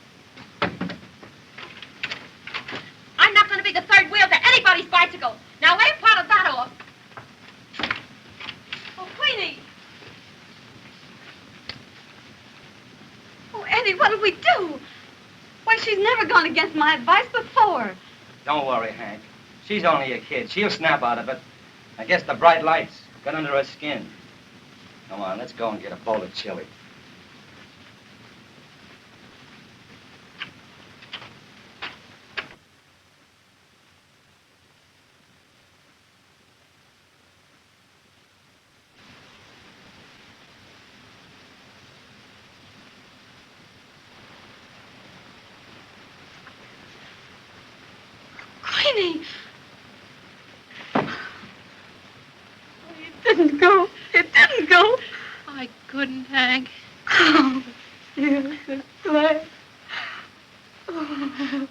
I'm not going to be the third wheel to anybody's bicycle. Now, lay part of that off. Oh, Queenie. Oh, Eddie, what'll we do? Why, she's never gone against my advice before. Don't worry, Hank. She's only a kid. She'll snap out of it. I guess the bright lights got under her skin. Come on, let's go and get a bowl of chili. Queenie! It didn't go. It didn't go. I couldn't, Hank. Oh, dear, the glass. Oh.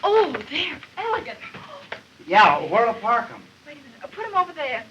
Oh, they're elegant. Yeah, where'll I park 'em? Wait a minute. Put them over there.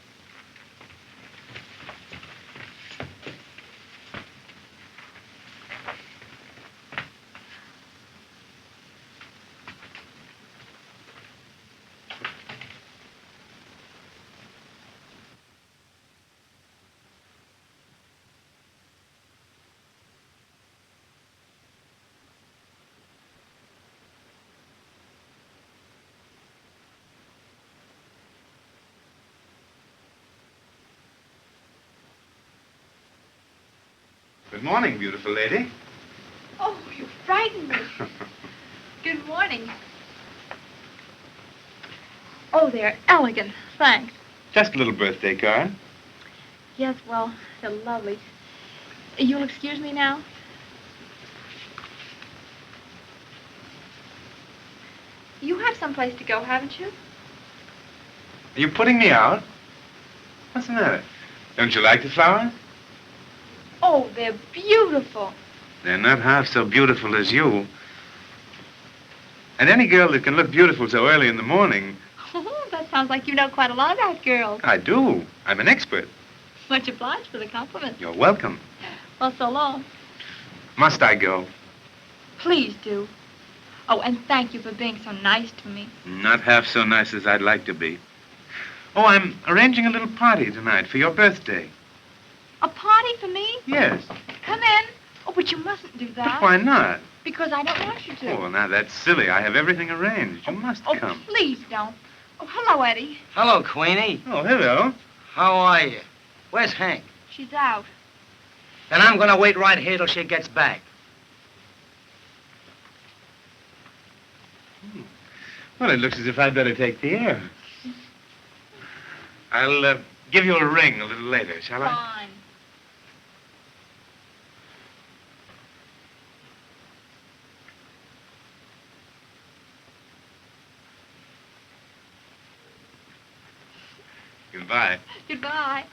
Good morning, beautiful lady. Oh, you frightened me. Good morning. Oh, they're elegant. Thanks. Just a little birthday card. Yes, well, they're lovely. You'll excuse me now? You have someplace to go, haven't you? Are you putting me out? What's the matter? Don't you like the flowers? Oh, they're beautiful. They're not half so beautiful as you. And any girl that can look beautiful so early in the morning... Oh, that sounds like you know quite a lot about girls. I do. I'm an expert. Much obliged for the compliment. You're welcome. Well, so long. Must I go? Please do. Oh, and thank you for being so nice to me. Not half so nice as I'd like to be. Oh, I'm arranging a little party tonight for your birthday. A party for me? Yes. Come in. Oh, but you mustn't do that. But why not? Because I don't want you to. Oh, well, now that's silly. I have everything arranged. You must come. Please don't. Oh, hello, Eddie. Hello, Queenie. Oh, hello. How are you? Where's Hank? She's out. Then I'm going to wait right here till she gets back. Well, it looks as if I'd better take the air. I'll give you a ring a little later, shall I? Fine. Goodbye. Goodbye.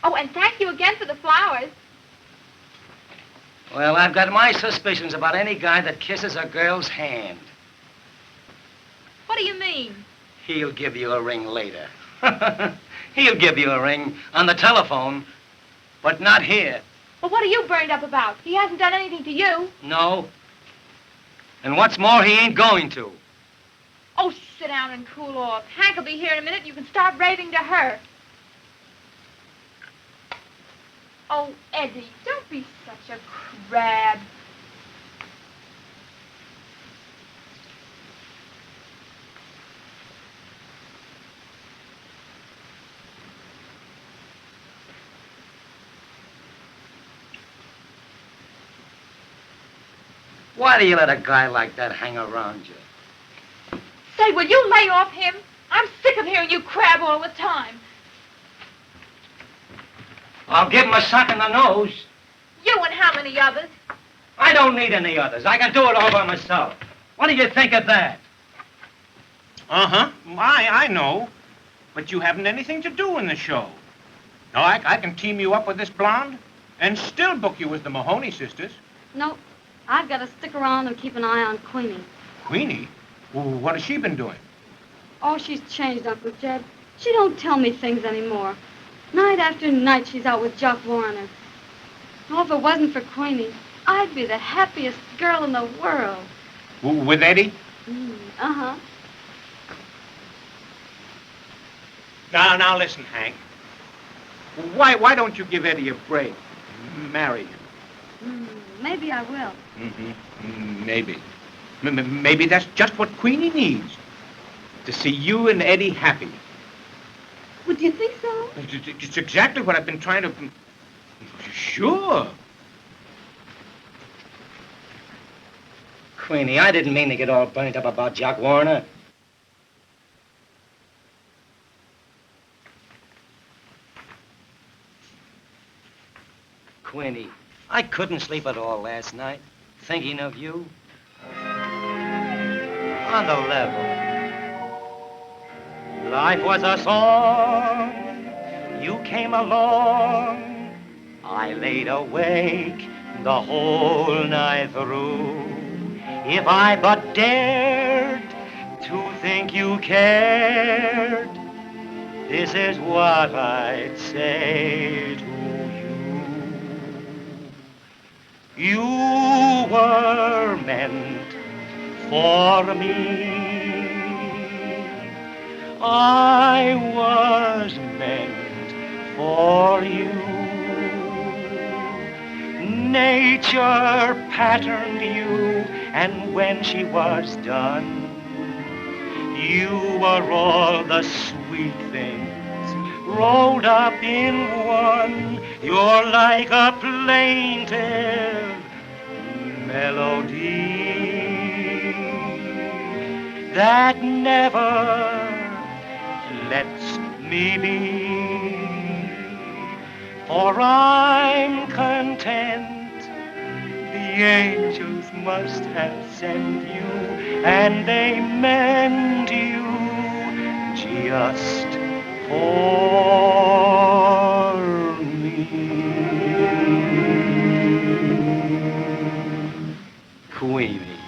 Oh, and thank you again for the flowers. Well, I've got my suspicions about any guy that kisses a girl's hand. What do you mean? He'll give you a ring later. He'll give you a ring on the telephone, but not here. Well, what are you burned up about? He hasn't done anything to you. No. And what's more, he ain't going to. Oh, sit down and cool off. Hank will be here in a minute. You can start raving to her. Oh, Eddie, don't be such a crab. Why do you let a guy like that hang around you? Say, will you lay off him? I'm sick of hearing you crab all the time. I'll give him a sock in the nose. You and how many others? I don't need any others. I can do it all by myself. What do you think of that? Uh-huh. I know. But you haven't anything to do in the show. No, I can team you up with this blonde and still book you as the Mahoney sisters. No, I've got to stick around and keep an eye on Queenie. Queenie? Well, what has she been doing? Oh, she's changed, Uncle Jed. She don't tell me things anymore. Night after night, she's out with Jock Warner. Oh, if it wasn't for Queenie, I'd be the happiest girl in the world. With Eddie? Uh-huh. Now listen, Hank. Why don't you give Eddie a break? Marry him. Maybe I will. Maybe. Maybe that's just what Queenie needs. To see you and Eddie happy. Would you think so? It's exactly what I've been trying to... Sure. Queenie, I didn't mean to get all burnt up about Jock Warner. Queenie, I couldn't sleep at all last night, thinking of you. On the level. Life was a song, you came along. I laid awake the whole night through. If I but dared to think you cared, this is what I'd say to you. You were meant for me. I was meant for you. Nature patterned you, and when she was done, you were all the sweet things rolled up in one. You're like a plaintive melody that never lets me be, for I'm content the angels must have sent you, and they meant you just for me. Queenie,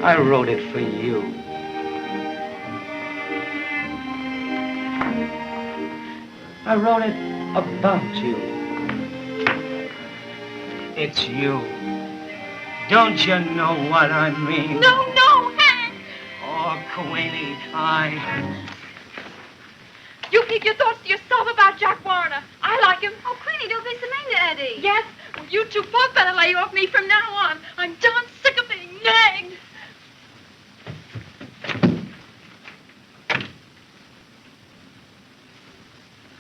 I wrote it for you. I wrote it about you. It's you. Don't you know what I mean? No, Hank! Oh, Queenie, You keep your thoughts to yourself about Jock Warner. I like him. Oh, Queenie, don't be so mean to Eddie. Yes? Well, you two both better lay off me from now on. I'm darn sick of being nagged.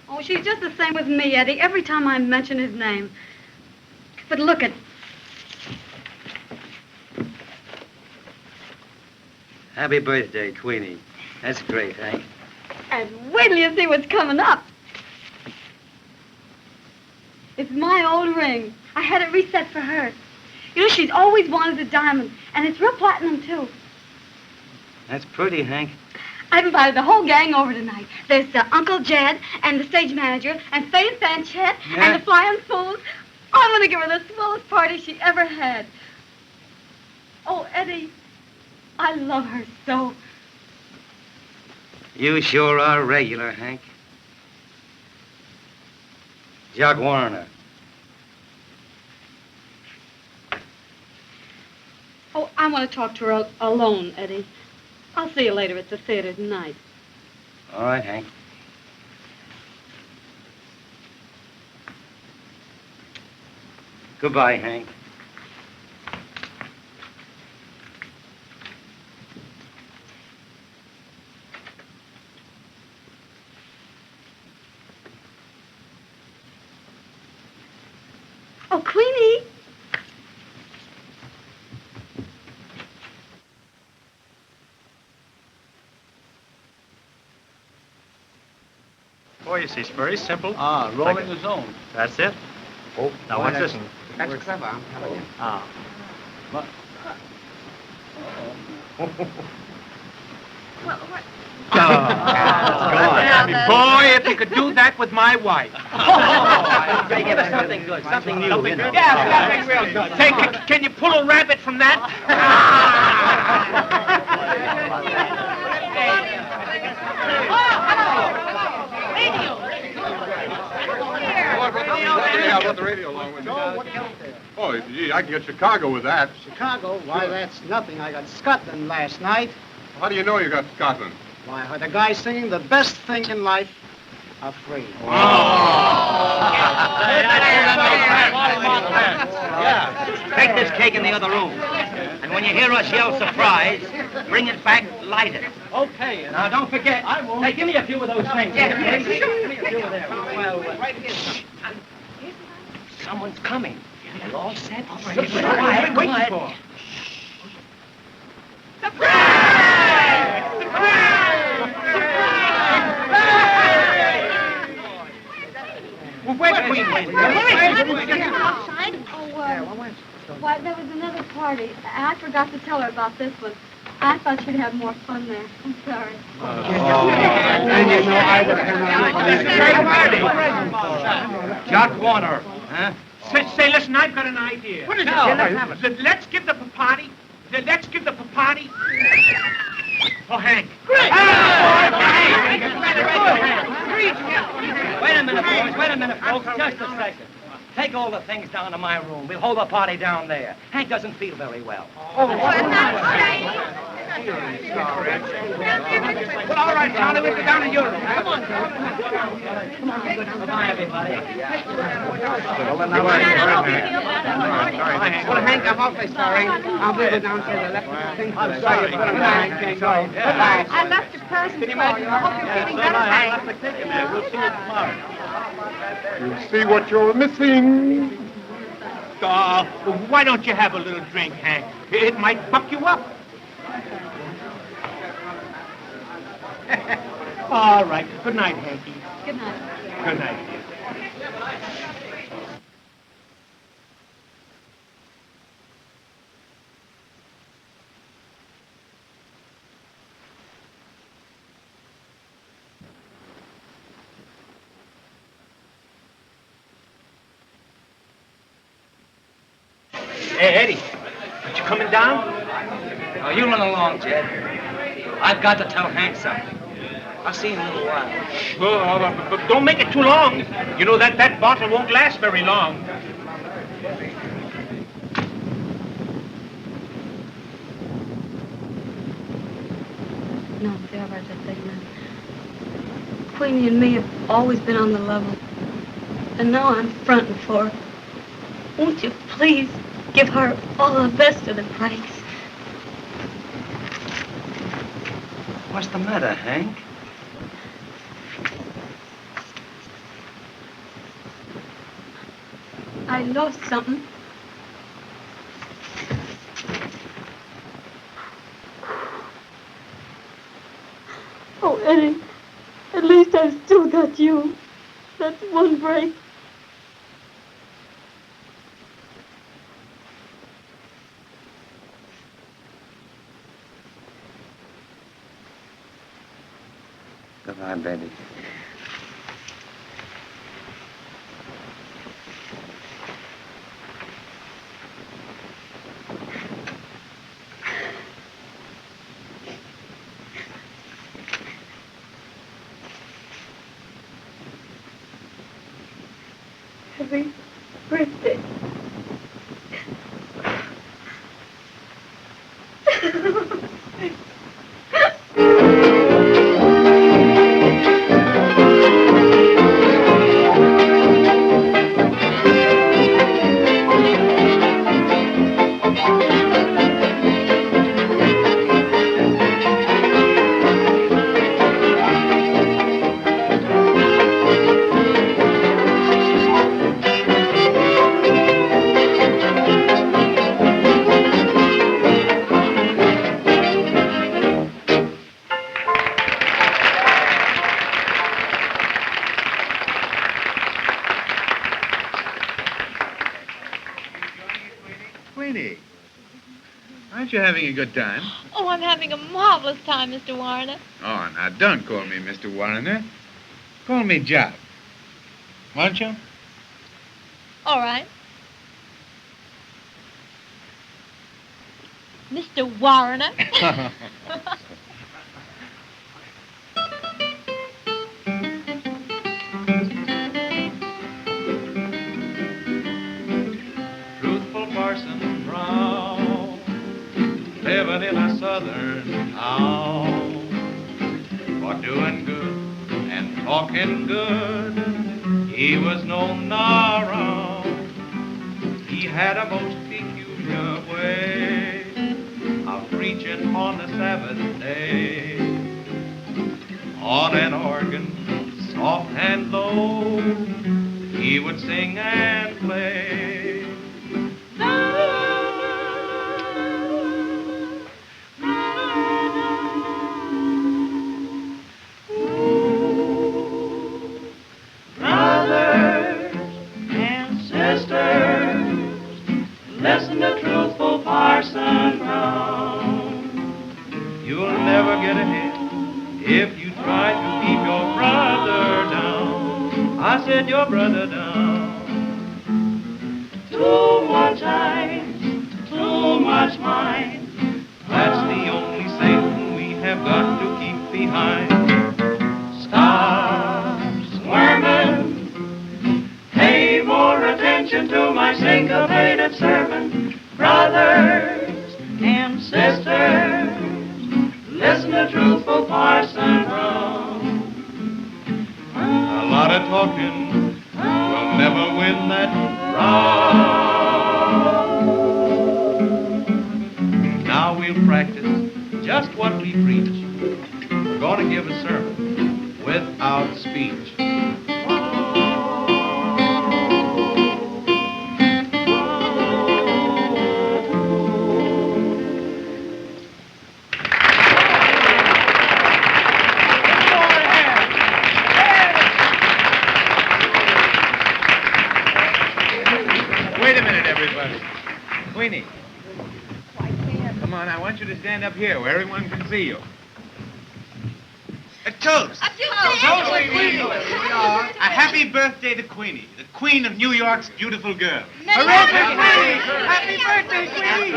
Oh, she's just the same with me, Eddie, every time I mention his name. But look at... Happy birthday, Queenie. That's great, Hank. And wait till you see what's coming up. It's my old ring. I had it reset for her. You know, she's always wanted a diamond, and it's real platinum, too. That's pretty, Hank. I've invited the whole gang over tonight. There's Uncle Jed and the stage manager and Faye and Fanchette and the Flying Fools. Oh, I'm going to give her the swellest party she ever had. Oh, Eddie, I love her so. You sure are regular, Hank. Jock Warner. Oh, I want to talk to her alone, Eddie. I'll see you later at the theater tonight. All right, Hank. Goodbye, Hank. Oh, Queenie! Oh, you see, it's very simple. Rolling the zone. That's it. Oh, now watch this. That's clever, I'm telling you. Ah. Well, what? Boy, if you could do that with my wife. Hey, give us something good, something new. Something You know. good. Yeah, something real good. Say, can you pull a rabbit from that? Yeah, I brought the radio along with me. Oh, gee, I can get Chicago with that. Chicago? Why, that's nothing. I got Scotland last night. How do you know you got Scotland? Why, I heard a guy singing the best thing in life, are free. Yeah. Take this cake in the other room. And when you hear us yell surprise, bring it back lighted. Okay. Now, don't forget. I won't. Hey, give me a few of those things. Yeah, Give me a few of them. Well, right here. Someone's coming. We're all set. Quiet, quiet. Well, where's Queen? Outside? Oh, why, there was another party. I forgot to tell her about this one. I thought she'd have more fun there. I'm sorry. And you know, I was Jock Warner, huh? Say, listen, I've got an idea. What is it? Let's give the party. Let's give the party. Oh, Hank. Great! Wait a minute, boys. Wait a minute, folks. Just a second. Take all the things down to my room. We'll hold the party down there. Hank doesn't feel very well. Well, all right, Charlie, we'll go down to your room. Come on. Goodbye, everybody. Well, Hank, I'm awfully sorry. I'll be downstairs. I left the thing. I'm sorry, but I can't go. I left a present for you. I hope you're feeling better, Hank. We'll see you tomorrow. You see what you're missing? Why don't you have a little drink, Hank? It might buck you up. All right. Good night, Hanky. Good night. Good night. Hey, Eddie, aren't you coming down? Oh, you run along, Jed. I've got to tell Hank something. I'll see you in a little while. But don't make it too long. You know that bottle won't last very long. No, they're right that thing, man. Queenie and me have always been on the level. And now I'm fronting for her. Won't you please give her all the best of the breaks? What's the matter, Hank? I lost something. Oh, Eddie, at least I've still got you. That's one break. Goodbye, baby. Happy birthday. Queenie, aren't you having a good time? Oh, I'm having a marvelous time, Mr. Warner. Oh, now don't call me Mr. Warner. Call me Jock. Won't you? All right. Mr. Warner. Truthful Parson Brown, living in a southern town, for doing good and talking good, he was known around. He had a most peculiar way of preaching on the Sabbath day, on an organ, soft and low, he would sing and play. Brothers and sisters, listen to truthful Parson Brown. You'll never get ahead if you try to keep your brother down. I said your brother down. Too much eyes, too much mind. That's the only Satan we have got to keep behind. Stop squirming. Pay more attention to my syncopated sermon. Brothers and sisters, listen to truthful Parson Brown. A lot of talking will never win that round. Now we'll practice just what we preach. We're going to give a sermon without speech. Wait a minute, everybody. Queenie. Come on, I want you to stand up here where everyone can see you. A toast. A toast to Queenie. A happy birthday to Queenie, the queen of New York's beautiful girl. Hooray for Queenie! Happy birthday, Queenie!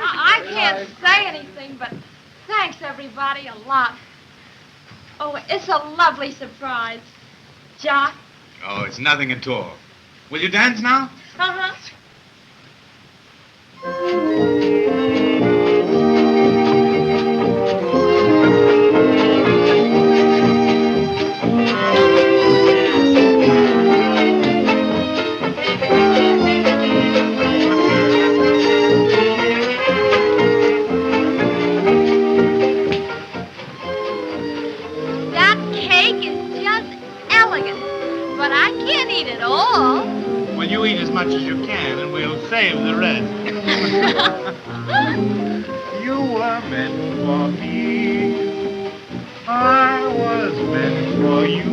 I can't say anything, but thanks, everybody, a lot. Oh, it's a lovely surprise. Jock? Oh, it's nothing at all. Will you dance now? Uh-huh. That cake is just elegant, but I can't eat it all. Well, you eat as much as you can, and we'll save the rest. You were meant for me. I was meant for you.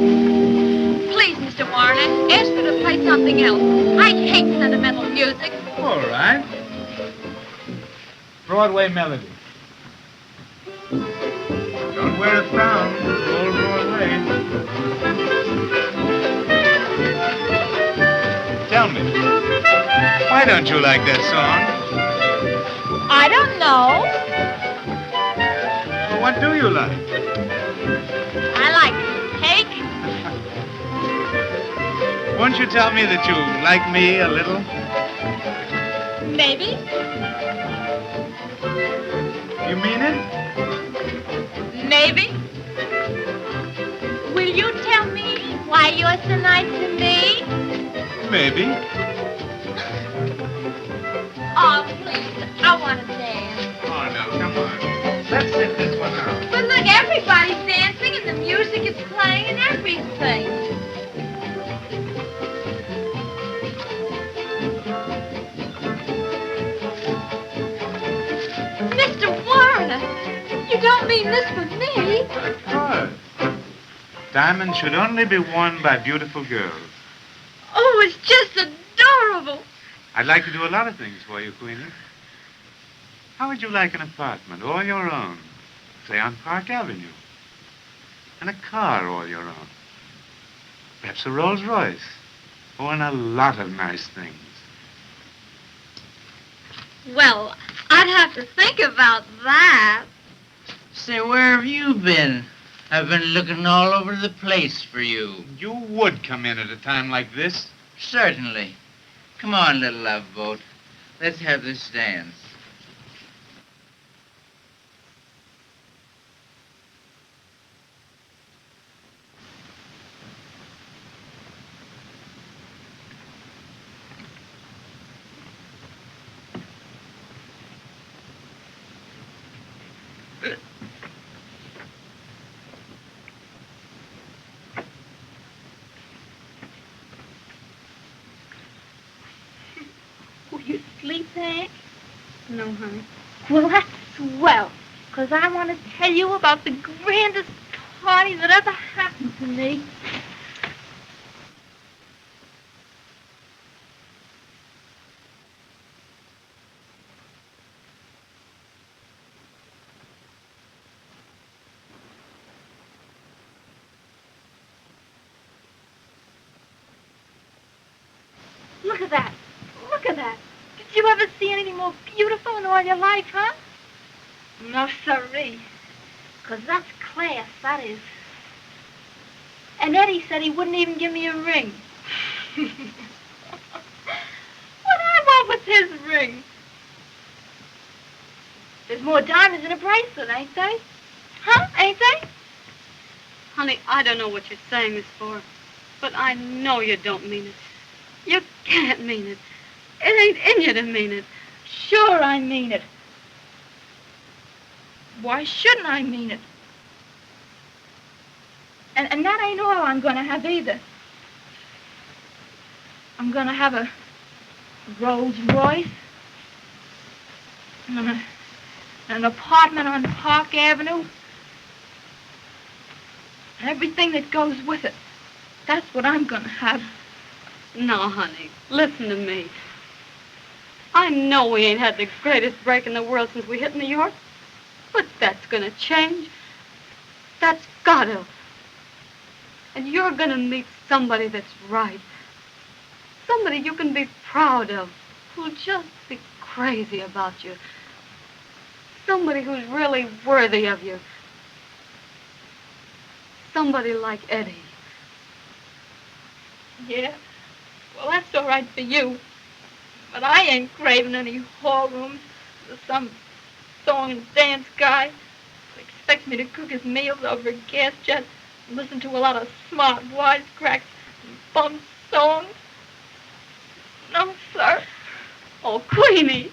Please, Mr. Warner, ask her to play something else. I hate sentimental music. All right. Broadway melody. Don't wear a frown, old Broadway. Tell me, why don't you like that song? I don't know. Well, what do you like? I like cake Won't you tell me that you like me a little? Maybe. You mean it? Maybe. Will you tell me why you're so nice to me? Maybe. Oh, please. I want to dance. Oh, no, come on. Let's sit this one out. But look, everybody's dancing and the music is playing and everything. Mr. Warner, you don't mean this for me. Of course. Diamonds should only be worn by beautiful girls. Oh, it's just adorable. I'd like to do a lot of things for you, Queenie. How would you like an apartment all your own, say on Park Avenue? And a car all your own. Perhaps a Rolls Royce. Oh, and a lot of nice things. Well, I'd have to think about that. Say, where have you been? I've been looking all over the place for you. You would come in at a time like this. Certainly. Come on, little love boat. Let's have this dance. Will you sleep, Hank? No, honey. Well, that's swell, 'cause I want to tell you about the grandest party that ever happened to me. Look at that. Look at that. Did you ever see anything more beautiful in all your life, huh? No, sirree. 'Cause that's class, that is. And Eddie said he wouldn't even give me a ring. What I want with his ring? There's more diamonds in a bracelet, ain't they? Huh? Ain't they? Honey, I don't know what you're saying this for, but I know you don't mean it. You can't mean it. It ain't in you to mean it. Sure I mean it. Why shouldn't I mean it? And that ain't all I'm going to have either. I'm going to have a Rolls Royce and an apartment on Park Avenue and everything that goes with it. That's what I'm going to have. No, honey, listen to me. I know we ain't had the greatest break in the world since we hit New York, but that's gonna change. That's gotta. And you're gonna meet somebody that's right. Somebody you can be proud of, who'll just be crazy about you. Somebody who's really worthy of you. Somebody like Eddie. Yeah. Well, that's all right for you. But I ain't craving any hall rooms with some song and dance guy who expects me to cook his meals over a gas jet and listen to a lot of smart wisecracks and bum songs. No, sir. Oh, Queenie.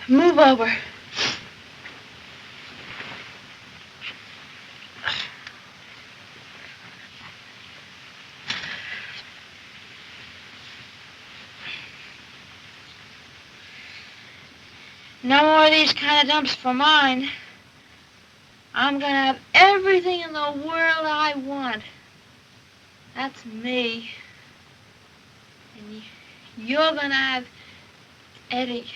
Move over. No more of these kind of dumps for mine. I'm gonna have everything in the world I want. That's me. And you're gonna have Eddie.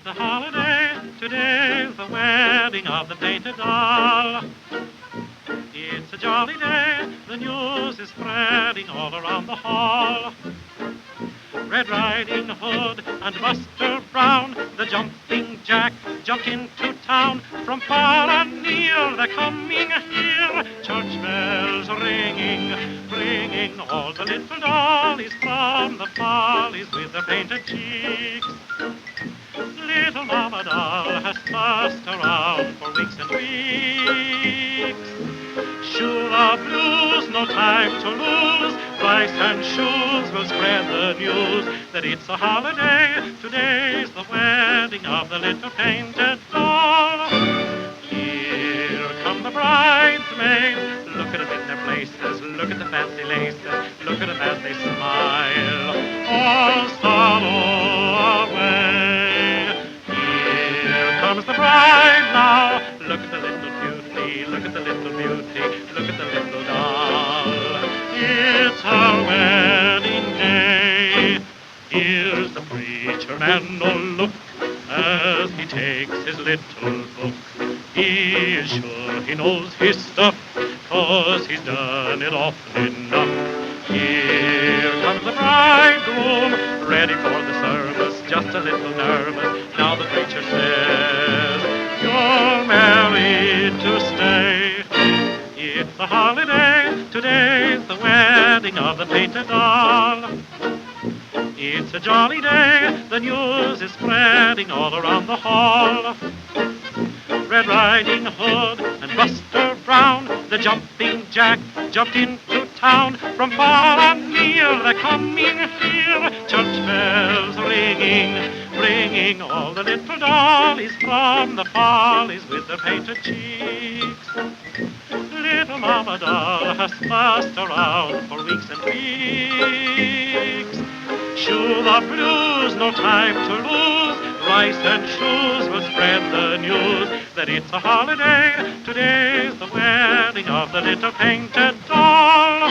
It's a holiday, today's the wedding of the painted doll. It's a jolly day, the news is spreading all around the hall. Red Riding Hood and Buster Brown, the jumping jack, jumped into town. From far and near they're coming here, church bells ringing, bringing all the little dollies from the follies with their painted cheeks. Little Mama Doll has fussed around for weeks and weeks. Shoe the blues, no time to lose. Rice and shoes will spread the news that it's a holiday. Today's the wedding of the little painted doll. Here come the bridesmaids. Look at them in their places. Look at the fancy laces. Look at them as they smile. All sorrow away. Here comes the bride now. Look at the little beauty. Look at the little beauty. Look at the little doll. It's her wedding day. Here's the preacher man, oh look, as he takes his little book. He is sure he knows his stuff, 'cause he's done it often enough. Here comes the bridegroom, ready for the service, just a little nervous. Now the preacher says, you're married to stay. It's a holiday, today's the wedding of the painted doll. It's a jolly day, the news is spreading all around the hall. Red Riding Hood and Buster Brown, the jumping jack, jumped into town. From far and near they're coming here, church bells ringing, bringing all the little dollies from the follies with their painted cheeks. Little Mama Doll has fussed around for weeks and weeks. Shoe the blues, no time to lose. Rice and shoes will spread the news that it's a holiday. Today's the wedding of the little painted doll.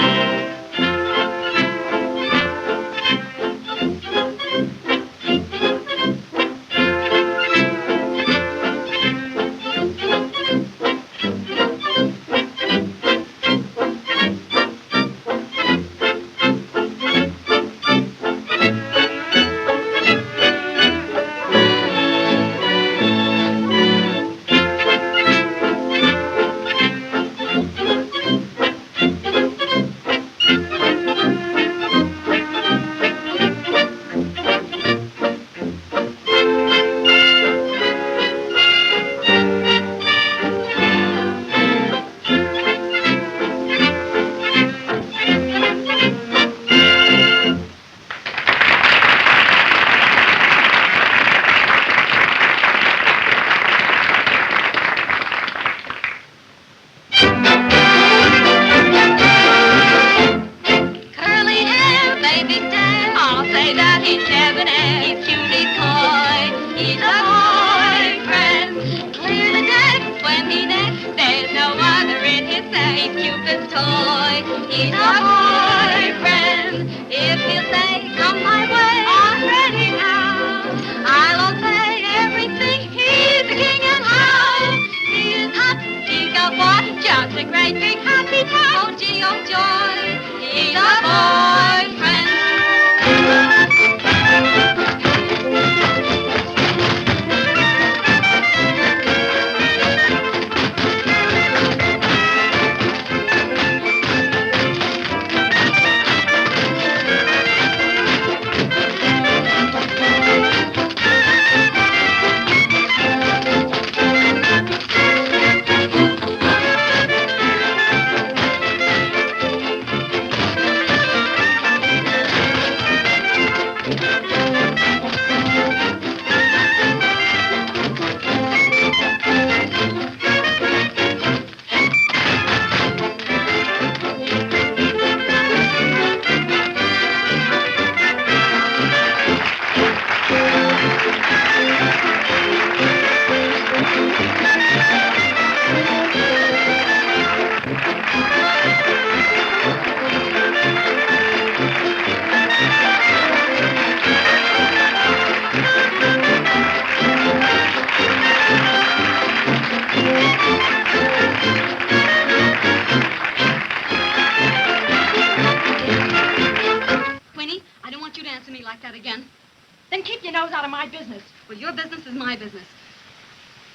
Then keep your nose out of my business. Well, your business is my business.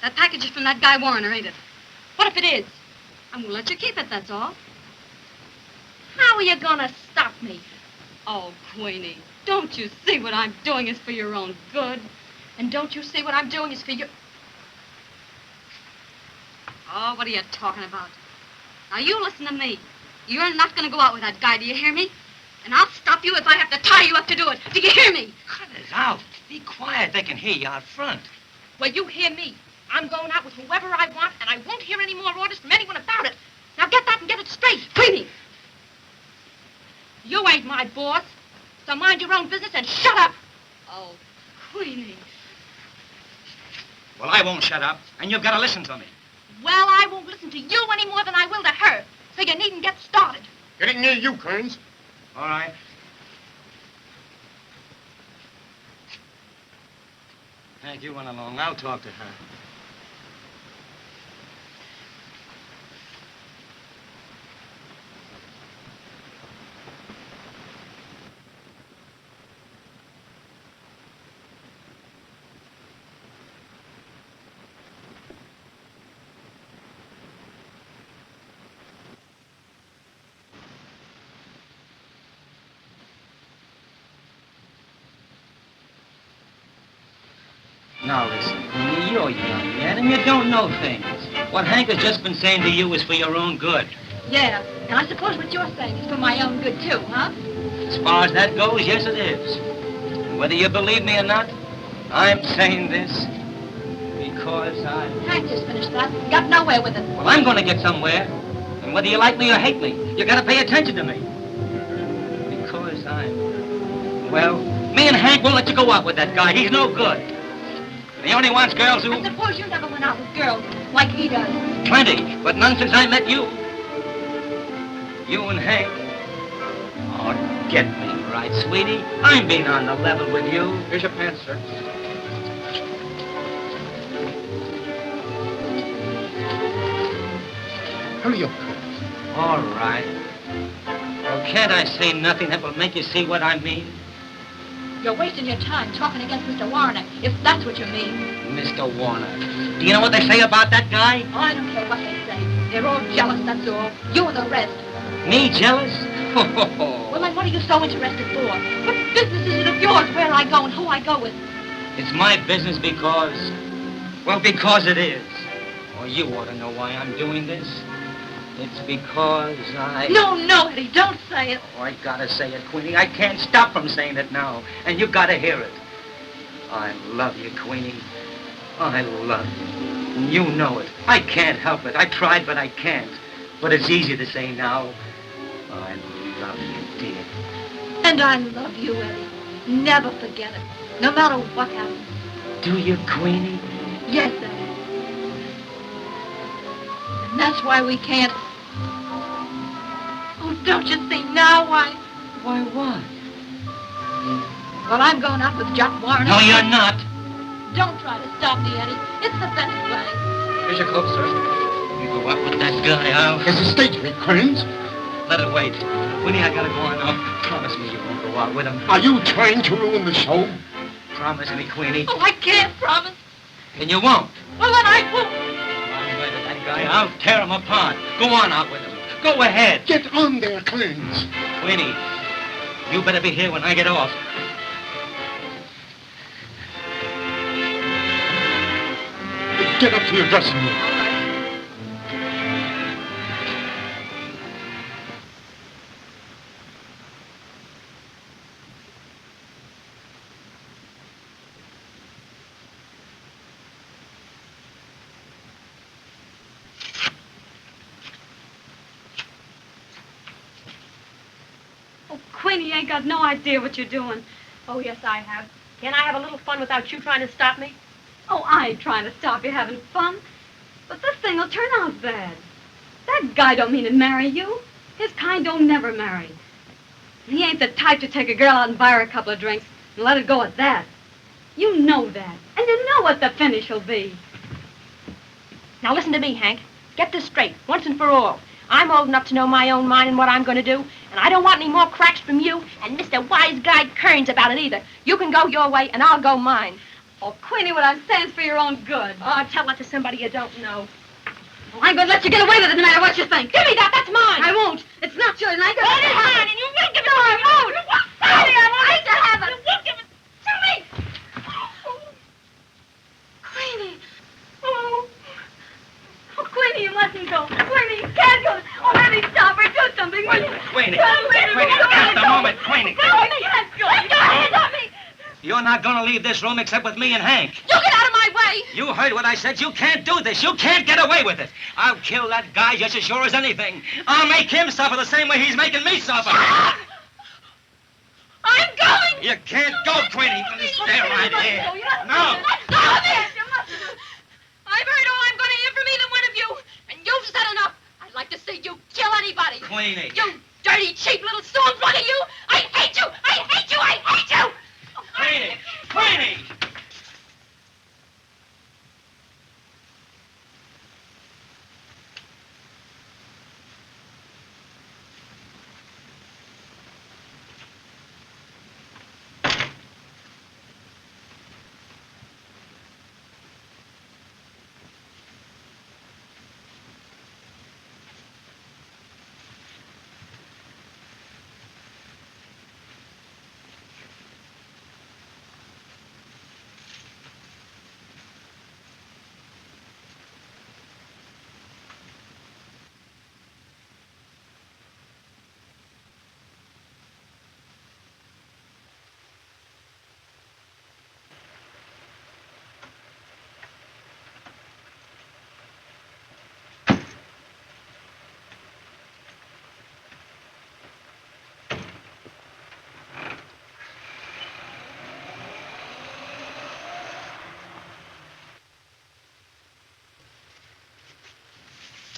That package is from that guy Warner, ain't it? What if it is? I'm gonna let you keep it, that's all. How are you gonna stop me? Oh, Queenie, don't you see what I'm doing is for your own good? And don't you see what I'm doing is for you? Oh, what are you talking about? Now, you listen to me. You're not gonna go out with that guy, do you hear me? And I'll stop you if I have to tie you up to do it. Do you hear me? Cut it out. Be quiet. They can hear you out front. Well, you hear me. I'm going out with whoever I want, and I won't hear any more orders from anyone about it. Now get that and get it straight. Queenie! You ain't my boss, so mind your own business and shut up. Oh, Queenie. Well, I won't shut up, and you've got to listen to me. Well, I won't listen to you any more than I will to her, so you needn't get started. Getting near you, Kearns. All right. Hank, you run along. I'll talk to her. Now listen, you're young yet, and you don't know things. What Hank has just been saying to you is for your own good. Yeah, and I suppose what you're saying is for my own good, too, huh? As far as that goes, yes, it is. And whether you believe me or not, I'm saying this because I... Hank just finished that. Got nowhere with it. Well, I'm going to get somewhere. And whether you like me or hate me, you got to pay attention to me. Because I'm... Well, me and Hank won't let you go out with that guy. He's no good. He only wants girls who... I suppose you never went out with girls like he does. Plenty, but none since I met you. You and Hank. Oh, get me right, sweetie. I'm being on the level with you. Here's your pants, sir. Hurry up, Kearns. All right. Well, can't I say nothing that will make you see what I mean? You're wasting your time talking against Mr. Warner, if that's what you mean. Mr. Warner. Do you know what they say about that guy? Oh, I don't care what they say. They're all jealous, that's all. You and the rest. Me jealous? Well, then what are you so interested for? What business is it of yours where I go and who I go with? It's my business because... Well, because it is. Or you ought to know why I'm doing this. It's because I... No, Eddie, don't say it. Oh, I gotta say it, Queenie. I can't stop from saying it now. And you gotta hear it. I love you, Queenie. I love you. And you know it. I can't help it. I tried, but I can't. But it's easy to say now. I love you, dear. And I love you, Eddie. Never forget it. No matter what happens. Do you, Queenie? Yes, Eddie. And that's why we can't... Oh, don't you see now why? Why what? Well, I'm going out with Jock Warner. No, you're not. Don't try to stop me, Eddie. It's the best way. Here's your coat, sir. You go out with that guy, I'll... It's a statement, Kearns. Let it wait. Queenie, I gotta go on now. Promise me you won't go out with him. Are you trying to ruin the show? Promise me, Queenie. Oh, I can't promise. And you won't. Well, then I won't. I'm going with that guy. I'll tear him apart. Go on out with him. Go ahead. Get on there, Kearns. Queenie, you better be here when I get off. Get up to your dressing room. Oh, Queenie, you ain't got no idea what you're doing. Oh, yes, I have. Can I have a little fun without you trying to stop me? Oh, I ain't trying to stop you having fun. But this thing will turn out bad. That guy don't mean to marry you. His kind don't never marry. He ain't the type to take a girl out and buy her a couple of drinks and let it go at that. You know that. And you know what the finish will be. Now listen to me, Hank. Get this straight, once and for all. I'm old enough to know my own mind and what I'm going to do, and I don't want any more cracks from you and Mr. Wise Guy Kearns about it either. You can go your way, and I'll go mine. Oh, Queenie, what I'm saying's for your own good. Oh, tell that to somebody you don't know. Well, I'm going to let you get away with it no matter what you think. Give me that. That's mine. I won't. It's not yours, and I ain't going to It is have mine, it. and you will give it to me. No, I won't. You won't. Sorry, I won't. I ain't to have it. You will give it to me. Queenie. Oh, Queenie, you mustn't go. Queenie, you can't go. Oh, let me stop her. Do something. Queenie. Queenie, Just a moment, Queenie. Queenie, you can't go. Let your hands off me. You're not going to leave this room except with me and Hank. You get out of my way. You heard what I said. You can't do this. You can't get away with it. I'll kill that guy just as sure as anything. I'll make him suffer the same way he's making me suffer. I'm going. You can't go, Queenie. Stay right here. No. Let go of me. I've heard all I'm going to hear from either one of you, and you've said enough. I'd like to see you kill anybody. Queenie. You dirty, cheap little storm plug of you. I hate you. I hate you. I hate you. Queenie. Queenie.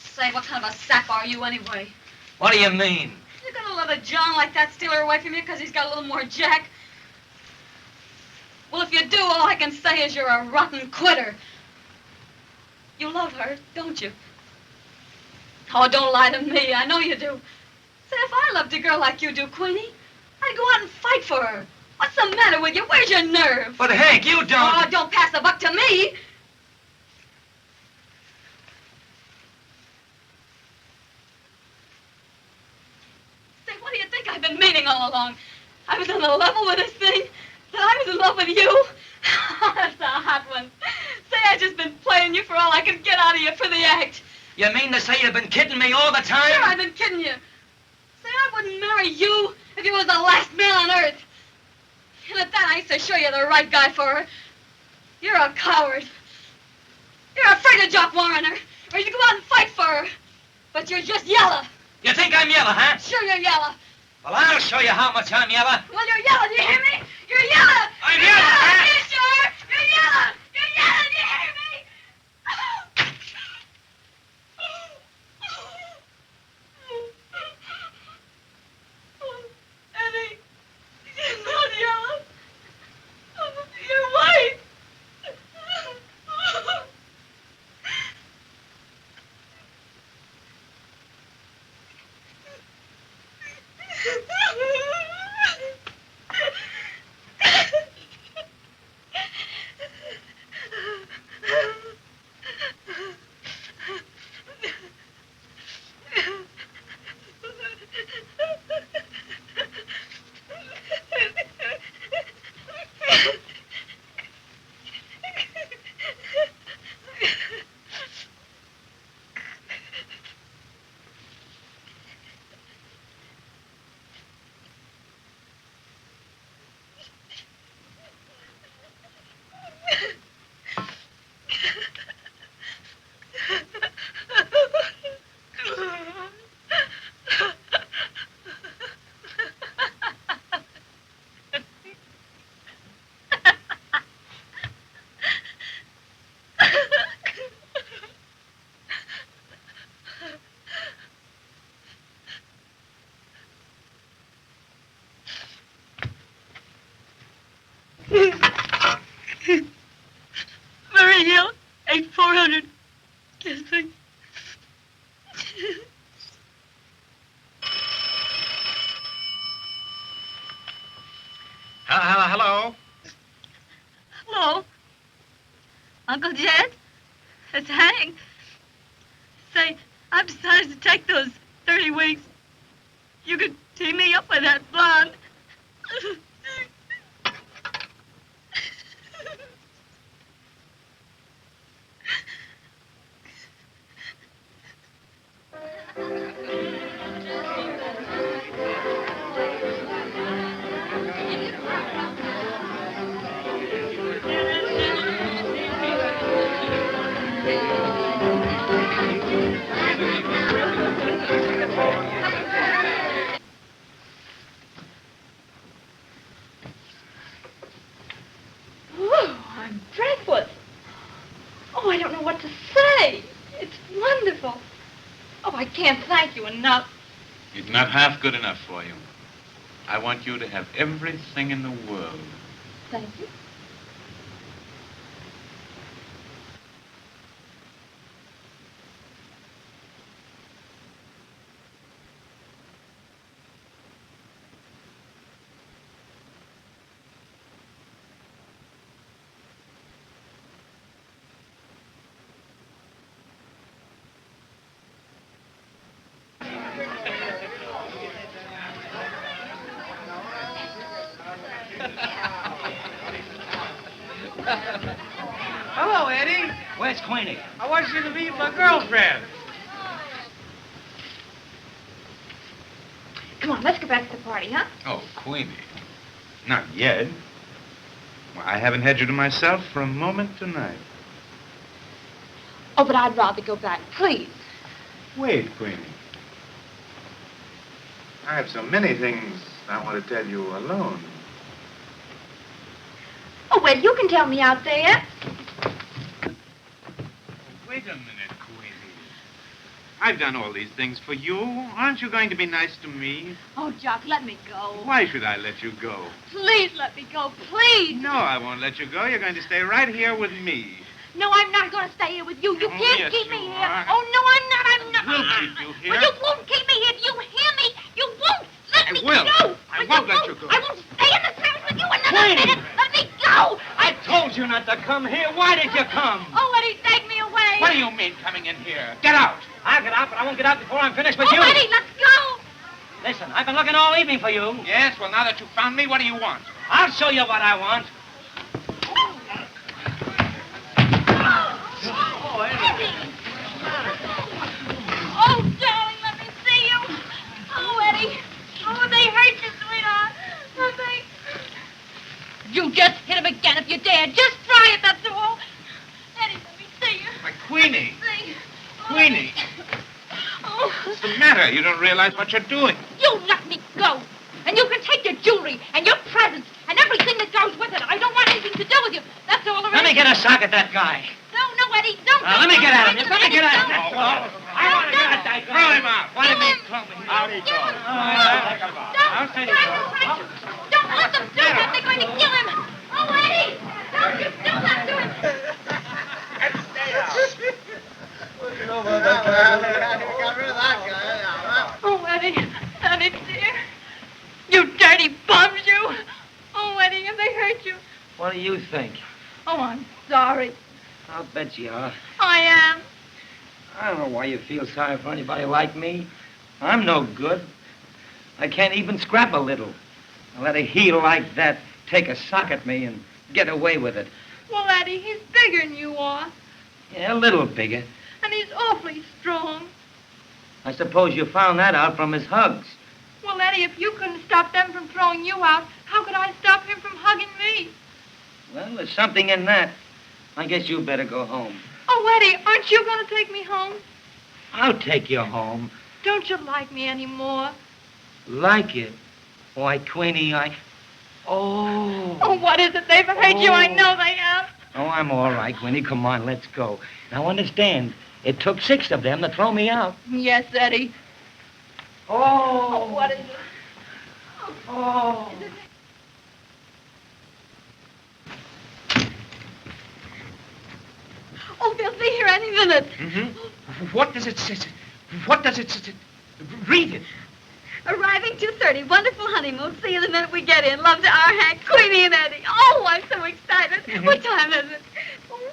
Say, what kind of a sap are you anyway? What do you mean? You're gonna let a John like that steal her away from you because he's got a little more jack? Well, if you do, all I can say is you're a rotten quitter. You love her, don't you? Oh, don't lie to me. I know you do. Say, if I loved a girl like you do, Queenie, I'd go out and fight for her. What's the matter with you? Where's your nerve? But, Hank, you don't... Oh, don't pass the buck to me. Say, what do you think I've been meaning all along? I was on the level with this thing. That I was in love with you. That's a hot one. Say, I've just been playing you for all I could get out of you for the act. You mean to say you've been kidding me all the time? Sure, I've been kidding you. Say, I wouldn't marry you if you was the last man on earth. And at that, I ain't so sure you're the right guy for her. You're a coward. You're afraid of Jock Warrener, or you go out and fight for her. But you're just yellow. You think I'm yellow, huh? Sure, you're yellow. Well, I'll show you how much I'm yellow. Well, you're yellow, do you hear me? You're yellow. I'm You're yellow, huh? You sure? You're yellow. You're yellow, do you hear me? Eddie, you're not yellow. You're white. Murray Hill, 8400. Yes, Hello? Uncle Jed? It's Hank. Say, I've decided to take those 30 weeks. You could team me up with that blonde. Oh, I'm breathless. Oh, I don't know what to say. It's wonderful. Oh, I can't thank you enough. It's not half good enough for you. I want you to have everything in the world. Thank you. Hello, Eddie. Where's Queenie? I want you to meet my girlfriend. Come on, let's go back to the party, huh? Oh, Queenie. Not yet. Well, I haven't had you to myself for a moment tonight. Oh, but I'd rather go back, please. Wait, Queenie. I have so many things I want to tell you alone. Oh, well, you can tell me out there. Wait a minute, Queenie. I've done all these things for you. Aren't you going to be nice to me? Oh, Jock, let me go. Why should I let you go? Please let me go, please. No, I won't let you go. You're going to stay right here with me. No, I'm not going to stay here with you. You can't yes, keep me you here. are. Oh, no, I'm not. We'll keep you here. Well, you won't keep me here. Do you hear me? You won't. Let me will. go. I won't let you go. I won't stay in this house with you another Queenie! minute. Let me go. I told you not to come here. Why did you come? Oh, Eddie, take me away. What do you mean coming in here? Get out. I'll get out, but I won't get out before I'm finished with Oh, you. Eddie, let's go. Listen, I've been looking all evening for you. Yes, well, now that you found me, what do you want? I'll show you what I want. Oh, Eddie. Oh, darling, let me see you. Oh, Eddie. Oh, they hurt you, sweetheart. Oh, they... You just hit him again if you dare. Just try it, that's all. Eddie, let me see you. My Queenie. See. Queenie. Oh. What's the matter? You don't realize what you're doing. You let me go. And you can take your jewelry and your presents and everything that goes with it. I don't want anything to do with you. That's all there is. Let me get a sock at that guy. No, Eddie, don't. Let me get at him. Don't, Let me get at him. don't. I want to get at that guy. Throw him out. What do you mean, throw me? Out he goes. I'll tell you so. Don't let them do that. They're going to kill him. Oh, Eddie, don't you do that to him. Oh, Eddie dear. You dirty bums, you. Oh, Eddie, have they hurt you? What do you think? Oh, I'm sorry. I'll bet you are. I am. I don't know why you feel sorry for anybody like me. I'm no good. I can't even scrap a little. I let a heel like that take a sock at me and get away with it. Well, Eddie, he's bigger than you are. Yeah, a little bigger. And he's awfully strong. I suppose you found that out from his hugs. Well, Eddie, if you couldn't stop them from throwing you out, how could I stop him from hugging me? Well, there's something in that. I guess you better go home. Oh, Eddie, aren't you going to take me home? I'll take you home. Don't you like me anymore? Like it? Why, Queenie, Oh, what is it? They've hurt you. I know they have. Oh, I'm all right, Queenie. Come on, let's go. Now, understand, it took 6 of them to throw me out. Yes, Eddie. Oh. What is it? Oh. Oh, they'll be here any minute. Mm-hmm. What does it say? What does it say? Read it. Arriving 2:30. Wonderful honeymoon. See you the minute we get in. Love to our Hank, Queenie, and Eddie. Oh, I'm so excited. What time is it? Oh,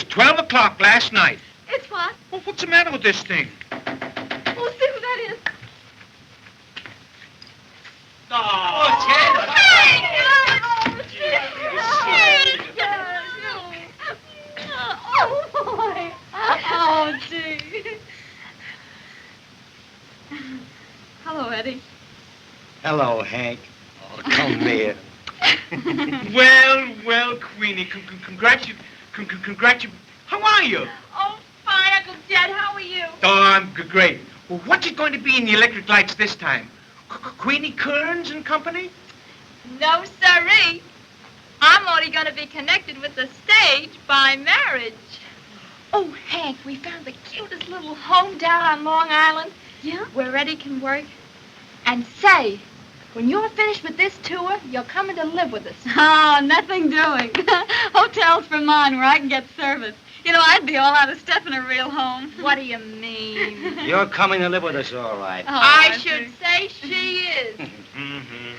12 o'clock last night. it's what? Well, what's the matter with this thing? Oh, see who that is. Oh, Oh, boy. Oh, gee. Hello, Eddie. Hello, Hank. Oh, come here. Well, Queenie, congratulations. How are you? Oh, fine, Uncle Jed. How are you? Oh, I'm great. Well, what's it going to be in the electric lights this time? Queenie Kearns and company? No, sirree. I'm only going to be connected with the stage by marriage. Oh, Hank, we found the cutest little home down on Long Island. Yeah? Where Eddie can work. And say, when you're finished with this tour, you're coming to live with us. Oh, nothing doing. Hotels for mine where I can get service. You know, I'd be all out of stuff in a real home. What do you mean? You're coming to live with us, all right. Oh, I should say she is. Mm-hmm.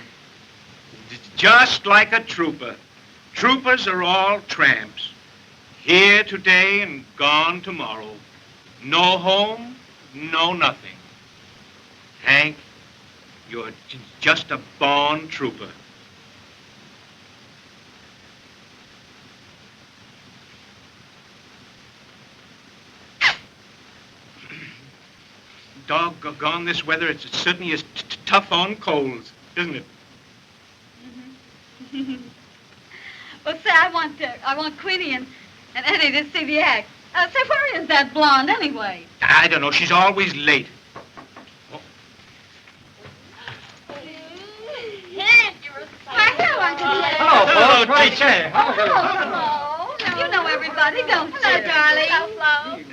Just like a trooper. Troopers are all tramps. Here today and gone tomorrow. No home, no nothing. Hank, you're just a born trooper. Doggone this weather, it certainly is tough on colds, isn't it? Well, say, I want Queenie and Eddie to see the act. Say, where is that blonde anyway? I don't know, she's always late. Hello, teacher. Hello. You know everybody, don't you? Hello, darling. Hello, Flo.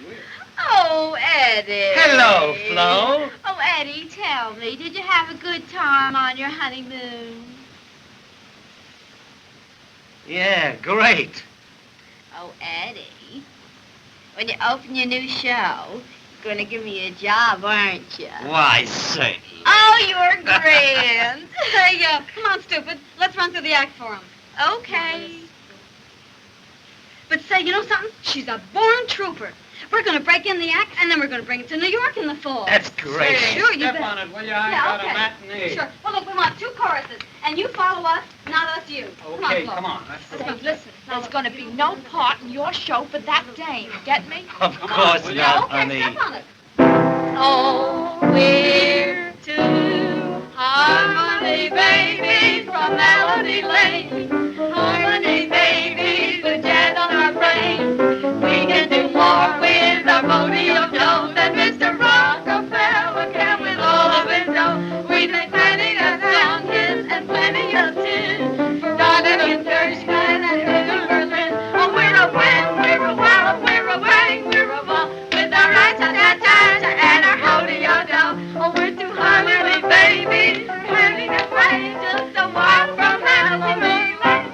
Oh, Eddie. Hello, Flo. Oh, Eddie, tell me, did you have a good time on your honeymoon? Yeah, great. Oh, Eddie, when you open your new show, you're going to give me a job, aren't you? Why, say. Oh, you're grand. Hey, come on, stupid. Let's run through the act for him. Okay. But say, you know something? She's a born trooper. We're going to break in the act, and then we're going to bring it to New York in the fall. That's great. Sure, you Step bet. on it, will you? I Yeah, got okay. a matinee. Sure. Well, look, we want 2 choruses, and you follow us, not us you. Okay, Flo. come on. Let's go. Hey, listen, there's going to be no part in your show for that dame. Get me? Of course will not, Okay, honey. step on it. Oh, we're two harmony babies from Melody Lane. Harmony babies with jazz on our brain. We can do more with our podium dough than Mr. Rockefeller can with all of his dough. We make plenty of sound hits and plenty of tunes. Starting in Deutschland and in Berlin. Oh, we're a win, we're a wow, we're a wang, we're a ball. With our rat-ta-ta-ta and our hodeo dough. Oh, we're two harmony babies, living in rain, just a walk from Melody Lane.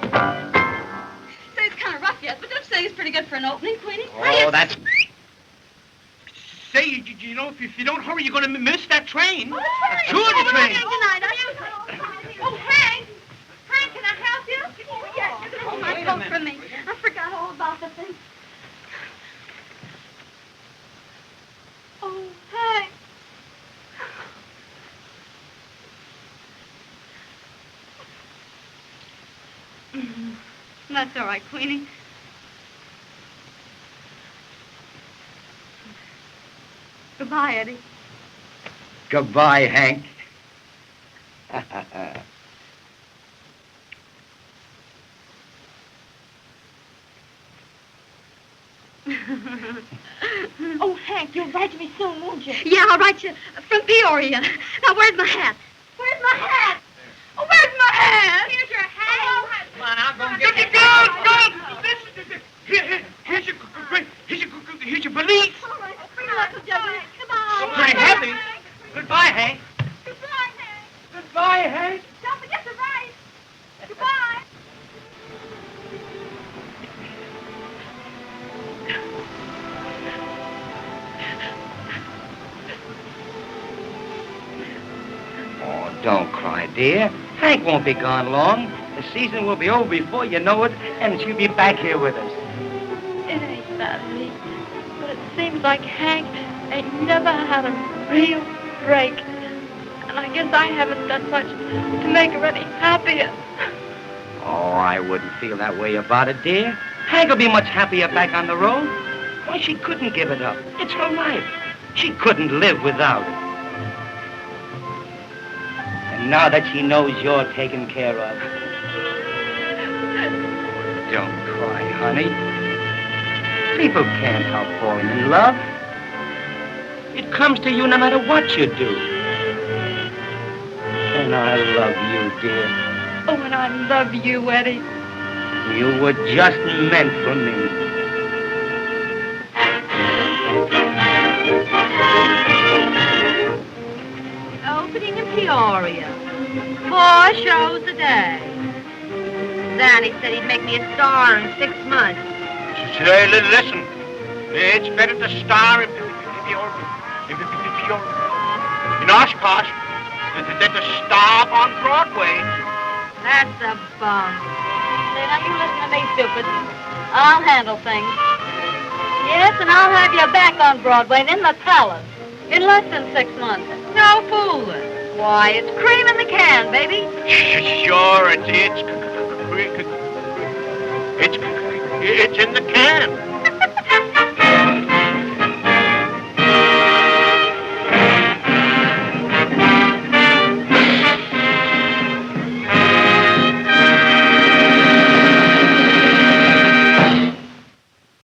Say, it's kind of rough yet, but don't you think it's pretty good for an opening, Queenie? Oh, that's... Say, you know, if you don't hurry, you're going to miss that train. Oh, that's right. Sure, the train. Oh, Hank. Hank, can I help you? Oh, yes. You can hold my coat for me. I forgot all about the thing. Oh, Hank. That's all right, Queenie. Goodbye, Eddie. Goodbye, Hank. Oh, Hank, you'll write to me soon, won't you? Yeah, I'll write you from Peoria. Now, where's my hat? Where's my hat? Oh, where's my hat? Here's your hat. Oh, Come on, I'll go get it. Here's your valise. all right. Bring it up, Jeffrey. Come on. Pretty heavy. Goodbye, Hank. Goodbye, Hank. Goodbye, Hank. Don't forget to write. Goodbye. Oh, don't cry, dear. Hank won't be gone long. The season will be over before you know it, and she'll be back here with us. It ain't that, Eddie. But it seems like Hank ain't never had a real break. And I guess I haven't done much to make her any happier. Oh, I wouldn't feel that way about it, dear. Hank will be much happier back on the road. Why, she couldn't give it up. It's her life. She couldn't live without it. And now that she knows you're taken care of, don't cry, honey. People can't help falling in love. It comes to you no matter what you do. And I love you, dear. Oh, and I love you, Eddie. You were just meant for me. Opening in Peoria. 4 shows a day. Danny said he'd make me a star in 6 months. Say, listen. It's better to star in Oshkosh than to star on Broadway. That's a bum. Say, now you listen to me, stupid. I'll handle things. Yes, and I'll have you back on Broadway and in the Palace in less than 6 months. No fooling. Why, it's cream in the can, baby. Sure, it's in the can.